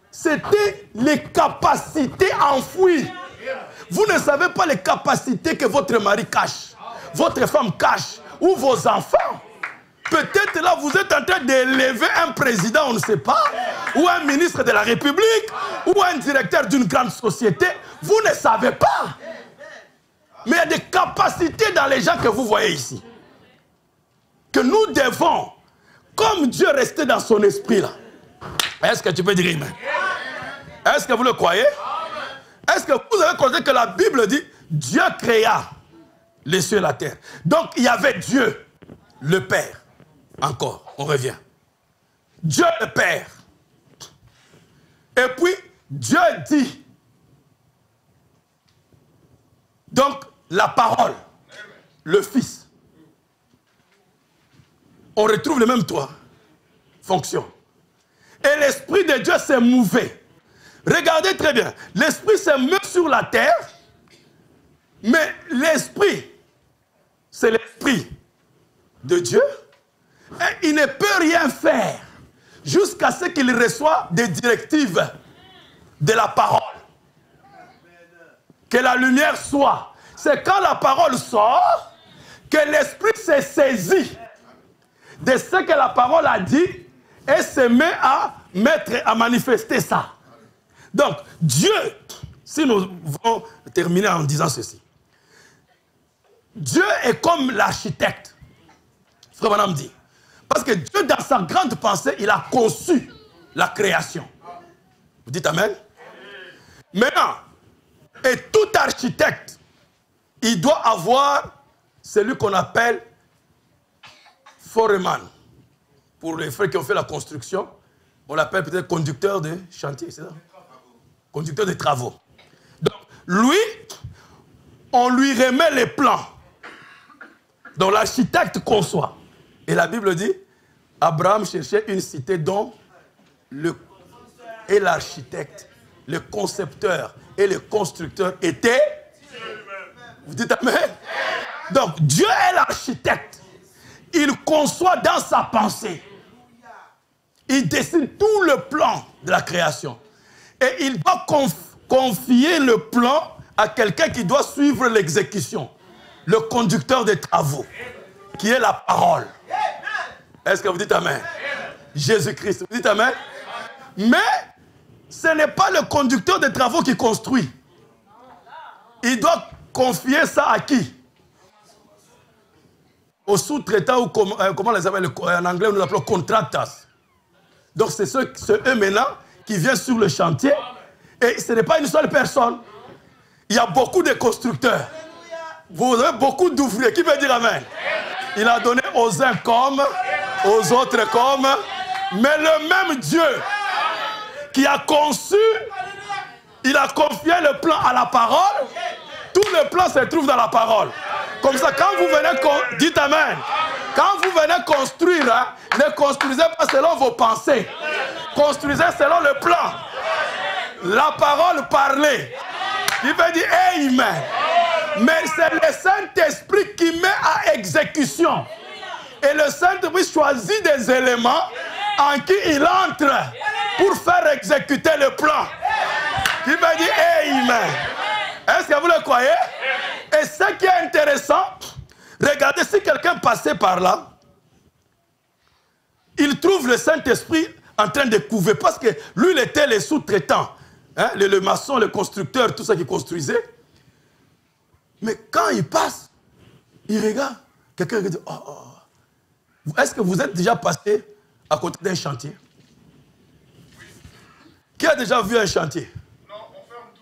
c'était les capacités enfouies. Vous ne savez pas les capacités que votre mari cache, votre femme cache, ou vos enfants. Peut-être là, vous êtes en train d'élever un président, on ne sait pas, ou un ministre de la République, ou un directeur d'une grande société. Vous ne savez pas. Mais il y a des capacités dans les gens que vous voyez ici. Que nous devons, comme Dieu, rester dans son esprit là. Est-ce que tu peux dire Amen? Est-ce que vous le croyez? Est-ce que vous avez compris que la Bible dit Dieu créa les cieux et la terre. Donc il y avait Dieu, le Père. Encore, on revient. Dieu le Père. Et puis Dieu dit. Donc la parole, le Fils. On retrouve le même trois fonctions. Et l'Esprit de Dieu s'est mouvé. Regardez très bien. L'Esprit s'est mis sur la terre. Mais l'Esprit, c'est l'Esprit de Dieu. Et il ne peut rien faire jusqu'à ce qu'il reçoive des directives de la parole. Que la lumière soit. C'est quand la parole sort que l'Esprit se saisit de ce que la parole a dit et se met à manifester ça. Donc, Dieu, si nous voulons terminer en disant ceci, Dieu est comme l'architecte, frère Madame dit. Parce que Dieu, dans sa grande pensée, il a conçu la création. Vous dites Amen? Maintenant, et tout architecte, il doit avoir celui qu'on appelle foreman. Pour les frères qui ont fait la construction, on l'appelle peut-être conducteur de chantier, c'est ça? Conducteur de travaux. Donc, lui, on lui remet les plans. Donc, l'architecte conçoit. Et la Bible dit, Abraham cherchait une cité dont l'architecte, le concepteur et le constructeur étaient... Vous dites Amen? Donc, Dieu est l'architecte. Il conçoit dans sa pensée. Il dessine tout le plan de la création. Et il doit confier le plan à quelqu'un qui doit suivre l'exécution. Le conducteur des travaux, qui est la parole. Est-ce que vous dites Amen? Jésus-Christ, vous dites Amen? Mais ce n'est pas le conducteur des travaux qui construit. Il doit confier ça à qui? Aux sous-traitants, ou comment les appelle en anglais, nous appelons contractors. Donc c'est eux maintenant qui viennent sur le chantier. Et ce n'est pas une seule personne. Il y a beaucoup de constructeurs. Vous avez beaucoup d'ouvriers. Qui peut dire Amen? Il a donné aux uns comme, aux autres comme. Mais le même Dieu qui a conçu, il a confié le plan à la parole. Tout le plan se trouve dans la parole. Comme ça, quand vous venez, dites Amen. Quand vous venez construire, hein, ne construisez pas selon vos pensées. Construisez selon le plan. La parole parlée. Il veut dire Amen. Mais c'est le Saint-Esprit qui met à exécution. Et le Saint-Esprit choisit des éléments en qui il entre pour faire exécuter le plan. Il veut dire Amen. Est-ce que vous le croyez? Et ce qui est intéressant, regardez, si quelqu'un passait par là, il trouve le Saint-Esprit en train de couver. Parce que lui, il était le sous-traitant. Hein, le maçon, le constructeur, tout ça qui construisait. Mais quand il passe, il regarde. Quelqu'un dit, est-ce que vous êtes déjà passé à côté d'un chantier? Qui a déjà vu un chantier? Non, on ferme tout.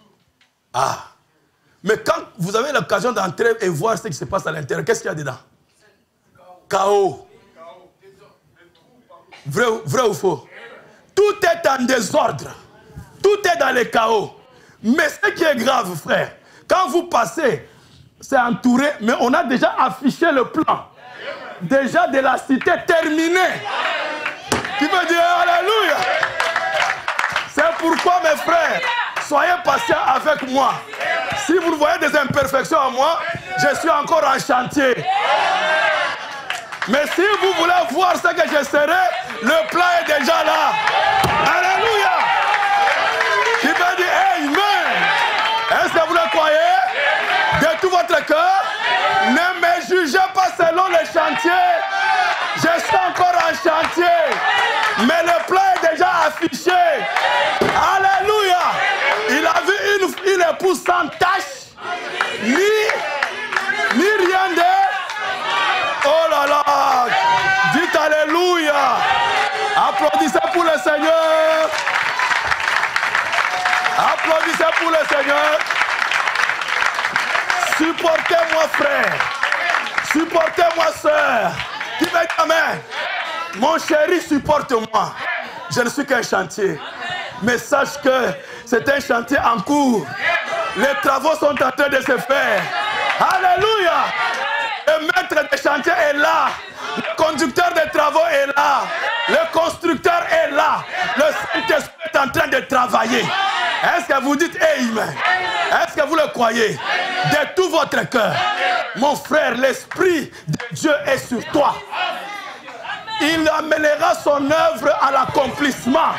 Ah. Mais quand vous avez l'occasion d'entrer et voir ce qui se passe à l'intérieur, qu'est-ce qu'il y a dedans? Chaos. Vrai ou faux? Tout est en désordre. Tout est dans le chaos. Mais ce qui est grave, frère, quand vous passez, c'est entouré, mais on a déjà affiché le plan. Déjà de la cité terminée. Qui veut dire Alléluia. C'est pourquoi, mes frères, soyez patients avec moi. Si vous voyez des imperfections en moi, je suis encore en chantier. Mais si vous voulez voir ce que je serai, le plan est déjà là. Alléluia. Qui veut dire Amen. Est-ce que vous le croyez? De tout votre cœur, ne me jugez pas selon le chantier. Je suis encore en chantier. Mais le plan est déjà affiché. Alléluia. Il a vu une épouse sans tache, ni rien de... Oh là là. Dites Alléluia. Applaudissez pour le Seigneur. Applaudissez pour le Seigneur. Supportez-moi, frère. Supportez-moi, sœur. Qui veut dire amen? Mon chéri, supporte-moi. Je ne suis qu'un chantier. Mais sache que c'est un chantier en cours. Les travaux sont en train de se faire. Alléluia. Le maître des chantiers est là. Le conducteur des travaux est là. Le constructeur est là. Le Saint-Esprit est en train de travailler. Est-ce que vous dites Amen? Est-ce que vous le croyez? De tout votre cœur. Mon frère, l'Esprit de Dieu est sur toi. Il amènera son œuvre à l'accomplissement.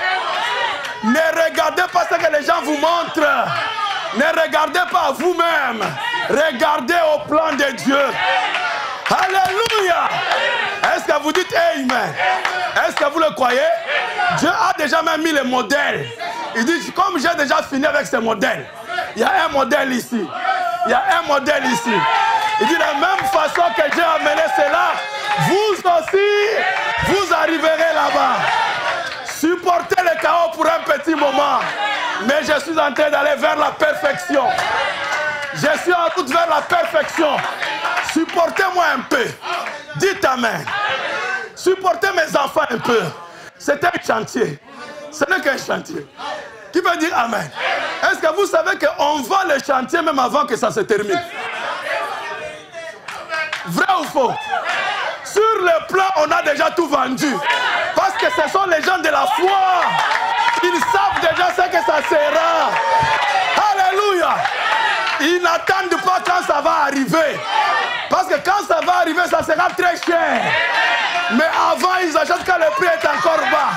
Ne regardez pas ce que les gens vous montrent. Ne regardez pas vous-même. Regardez au plan de Dieu. Alléluia. Est-ce que vous dites Amen? Est-ce que vous le croyez? Dieu a déjà même mis les modèles. Il dit, comme j'ai déjà fini avec ces modèles, il y a un modèle ici. Il y a un modèle ici. Il dit, de la même façon que Dieu a mené cela, vous aussi, vous arriverez là-bas. Supportez le chaos pour un petit moment. Mais je suis en train d'aller vers la perfection. Je suis en route vers la perfection. Supportez-moi un peu. Dites Amen. Supportez mes enfants un peu. C'est un chantier. Ce n'est qu'un chantier. Qui veut dire Amen? Est-ce que vous savez qu'on vend le chantier même avant que ça se termine? Vrai ou faux? Sur le plan, on a déjà tout vendu. Parce que ce sont les gens de la foi. Ils savent déjà ce que ça sera. Alléluia. Ils n'attendent pas quand ça va arriver. Parce que quand ça va arriver, ça sera très cher. Mais avant, ils achètent quand le prix est encore bas.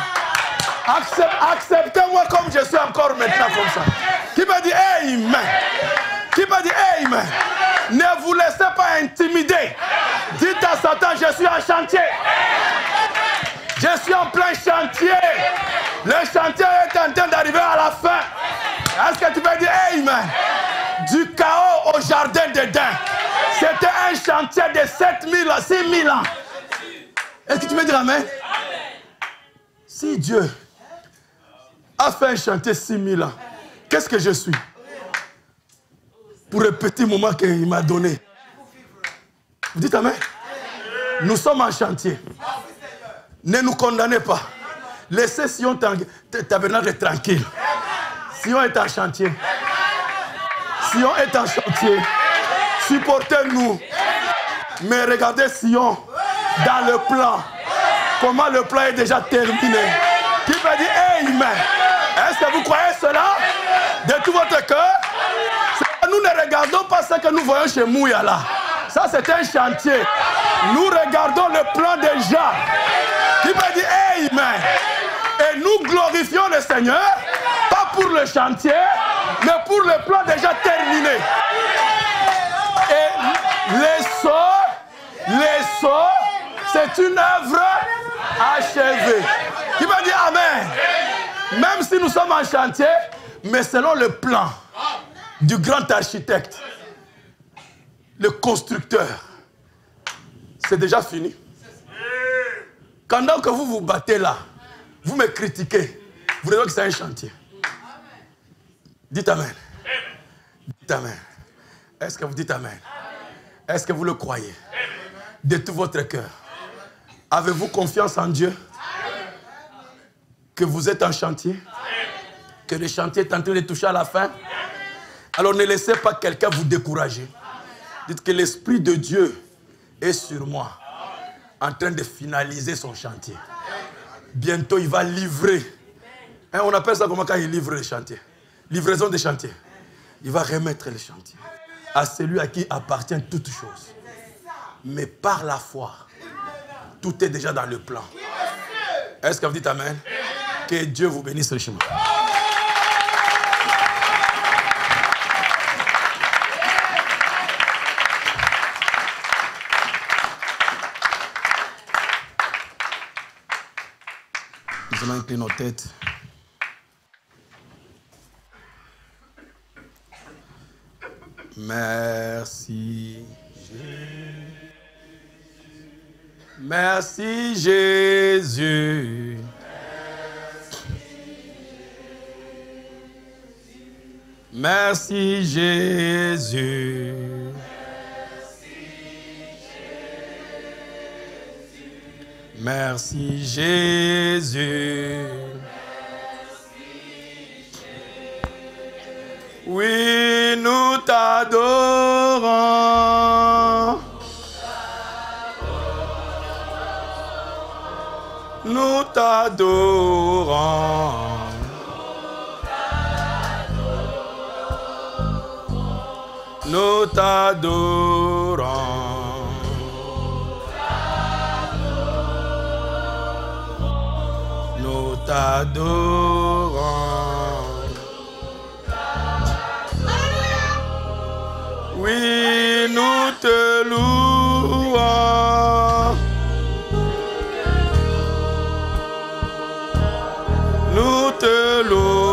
Acceptez-moi comme je suis encore maintenant comme ça. Qui m'a dit Amen? Qui m'a dit Amen? Ne vous laissez pas intimider. Dites à Satan, je suis en chantier. Je suis en plein chantier. Le chantier est en train d'arriver à la fin. Est-ce que tu peux dire Amen? Du chaos au jardin d'Éden. C'était un chantier de 7000 à 6000 ans. Est-ce que tu peux dire Amen? Si Dieu a fait un chantier 6000 ans, qu'est-ce que je suis? Pour le petit moment qu'il m'a donné. Vous dites Amen? Nous sommes en chantier. Ne nous condamnez pas. Laissez Sion Tabernacle tranquille. Sion est en chantier. Sion est en chantier. Supportez-nous. Mais regardez Sion dans le plan. Comment le plan est déjà terminé. Qui peut dire Amen? Est-ce que vous croyez cela de tout votre cœur? Nous ne regardons pas ce que nous voyons chez Mouya là. Ça c'est un chantier. Nous regardons le plan déjà. Qui peut dire Amen? Et nous glorifions le Seigneur, pas pour le chantier, mais pour le plan déjà terminé. Et les sceaux, c'est une œuvre achevée. Qui veut dire Amen? Même si nous sommes en chantier, mais selon le plan du grand architecte, le constructeur, c'est déjà fini. Pendant que vous vous battez là, vous me critiquez, vous dites que c'est un chantier. Dites Amen. Dites Amen. Est-ce que vous dites Amen? Est-ce que vous le croyez? De tout votre cœur. Avez-vous confiance en Dieu? Que vous êtes en chantier? Que le chantier est en train de toucher à la fin? Alors ne laissez pas quelqu'un vous décourager. Dites que l'Esprit de Dieu est sur moi, en train de finaliser son chantier. Bientôt, il va livrer. On appelle ça comment quand il livre le chantier? Livraison des chantiers. Il va remettre le chantier à celui à qui appartient toutes choses. Mais par la foi, tout est déjà dans le plan. Est-ce que vous dites Amen? Que Dieu vous bénisse richement. Nous allons incliner nos têtes. Merci Jésus. Merci Jésus. Merci Jésus. Merci Jésus. Oui, nous t'adorons. Nous t'adorons. Nous t'adorons. Nous t'adorons. Oui, nous te louons. Nous te louons.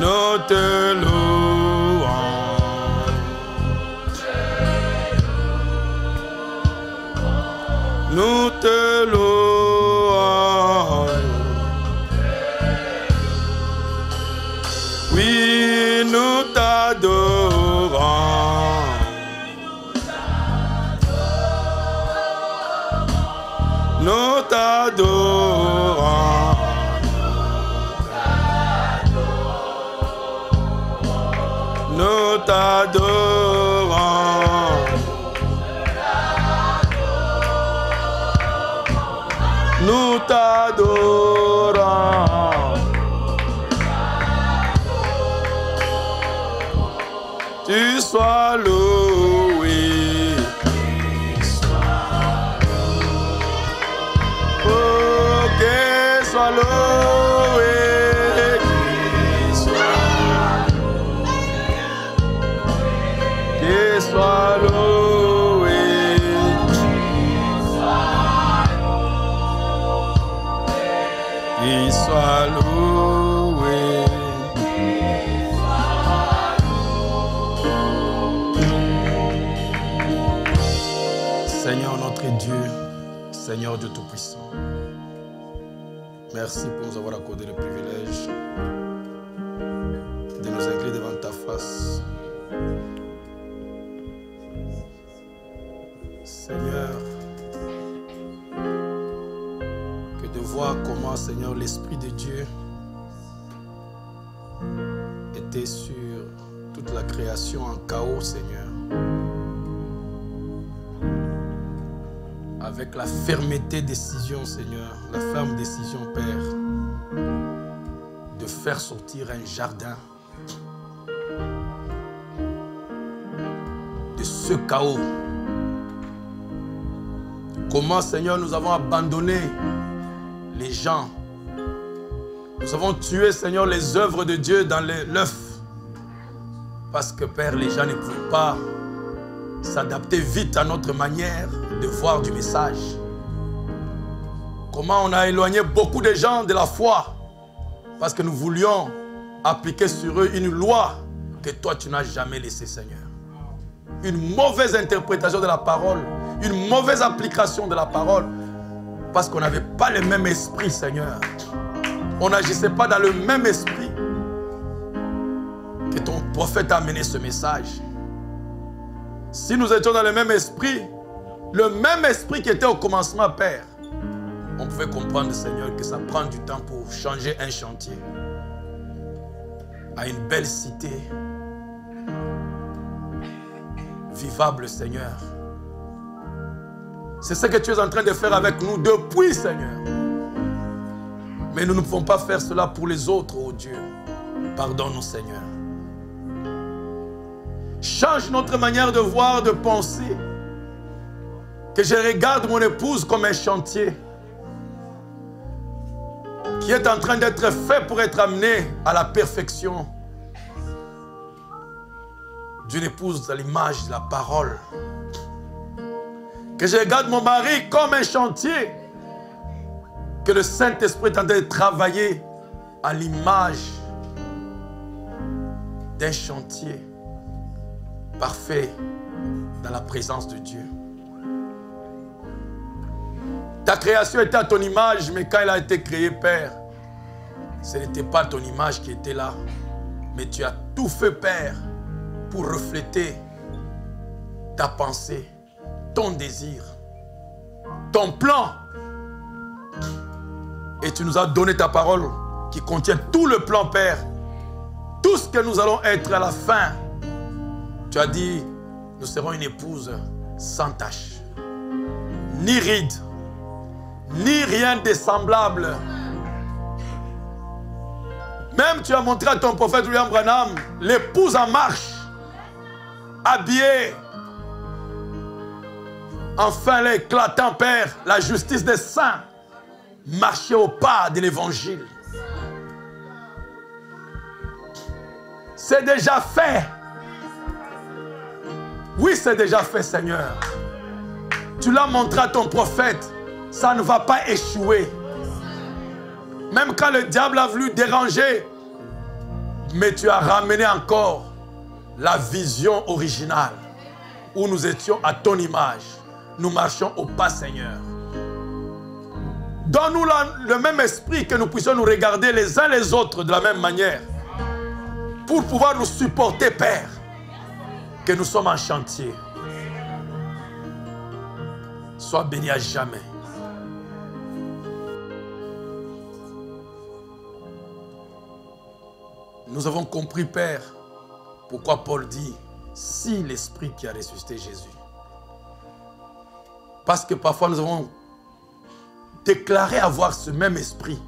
Nous te louons. Nous te louons. Oui, nous t'adorons. Nous t'adorons. Nous t'adorons. Nous t'adorons. Tu sois loué. Oh, que sois loué. Que sois loué. Qu'il soit loué. Seigneur notre Dieu, Seigneur Dieu Tout-Puissant, merci pour nous avoir accordé le privilège de nous incliner devant ta face. Seigneur, que de voir comment, Seigneur, l'Esprit de Dieu était sur toute la création en chaos, Seigneur. Avec la fermeté décision, Seigneur, la ferme décision, Père, de faire sortir un jardin de ce chaos. Comment, Seigneur, nous avons abandonné les gens. Nous avons tué, Seigneur, les œuvres de Dieu dans l'œuf. Parce que, Père, les gens ne pouvaient pas s'adapter vite à notre manière de voir du message. Comment on a éloigné beaucoup de gens de la foi parce que nous voulions appliquer sur eux une loi que toi tu n'as jamais laissée, Seigneur. Une mauvaise interprétation de la parole, une mauvaise application de la parole parce qu'on n'avait pas le même esprit, Seigneur. On n'agissait pas dans le même esprit que ton prophète a amené ce message. Si nous étions dans le même esprit qui était au commencement, Père, on pouvait comprendre, Seigneur, que ça prend du temps pour changer un chantier à une belle cité vivable, Seigneur. C'est ce que tu es en train de faire avec nous depuis, Seigneur. Mais nous ne pouvons pas faire cela pour les autres, oh Dieu. Pardonne-nous, Seigneur. Change notre manière de voir, de penser. Que je regarde mon épouse comme un chantier qui est en train d'être fait pour être amené à la perfection d'une épouse à l'image de la parole. Que je regarde mon mari comme un chantier que le Saint-Esprit est en train de travailler à l'image d'un chantier parfait dans la présence de Dieu. Ta création était à ton image, mais quand elle a été créée, Père, ce n'était pas ton image qui était là. Mais tu as tout fait, Père, pour refléter ta pensée, ton désir, ton plan. Et tu nous as donné ta parole qui contient tout le plan, Père. Tout ce que nous allons être à la fin. Tu as dit, nous serons une épouse sans tache, ni ride, ni rien de semblable. Même tu as montré à ton prophète William Branham l'épouse en marche, habillée. Enfin l'éclatant, Père, la justice des saints, marcher au pas de l'évangile. C'est déjà fait. Oui, c'est déjà fait, Seigneur. Tu l'as montré à ton prophète. Ça ne va pas échouer. Même quand le diable a voulu déranger, mais tu as ramené encore la vision originale où nous étions à ton image. Nous marchons au pas, Seigneur. Donne-nous le même esprit que nous puissions nous regarder les uns les autres de la même manière pour pouvoir nous supporter, Père, que nous sommes en chantier. Sois béni à jamais. Nous avons compris, Père, pourquoi Paul dit « si l'Esprit qui a ressuscité Jésus ». Parce que parfois nous avons déclaré avoir ce même esprit.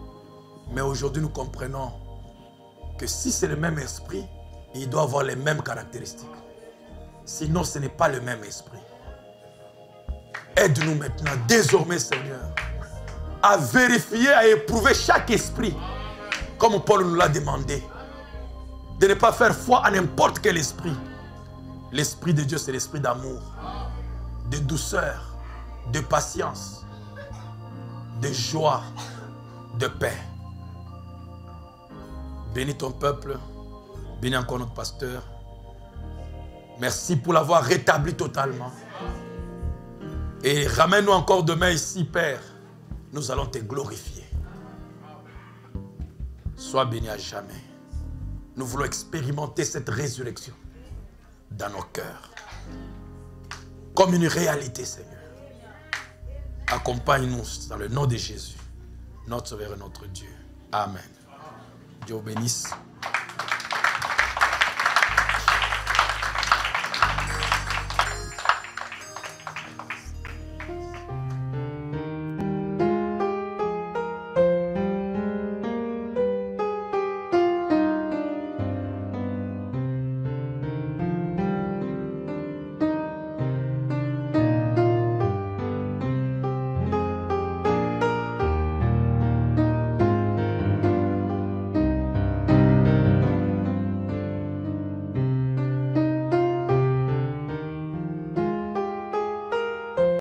Mais aujourd'hui nous comprenons que si c'est le même esprit, il doit avoir les mêmes caractéristiques. Sinon ce n'est pas le même esprit. Aide-nous maintenant, désormais Seigneur, à vérifier, à éprouver chaque esprit, comme Paul nous l'a demandé. De ne pas faire foi à n'importe quel esprit. L'esprit de Dieu, c'est l'esprit d'amour, de douceur, de patience, de joie, de paix. Bénis ton peuple, bénis encore notre pasteur. Merci pour l'avoir rétabli totalement. Et ramène-nous encore demain ici, Père. Nous allons te glorifier. Sois béni à jamais. Nous voulons expérimenter cette résurrection dans nos cœurs. Comme une réalité, Seigneur. Accompagne-nous dans le nom de Jésus, notre Sauveur et notre Dieu. Amen. Dieu vous bénisse.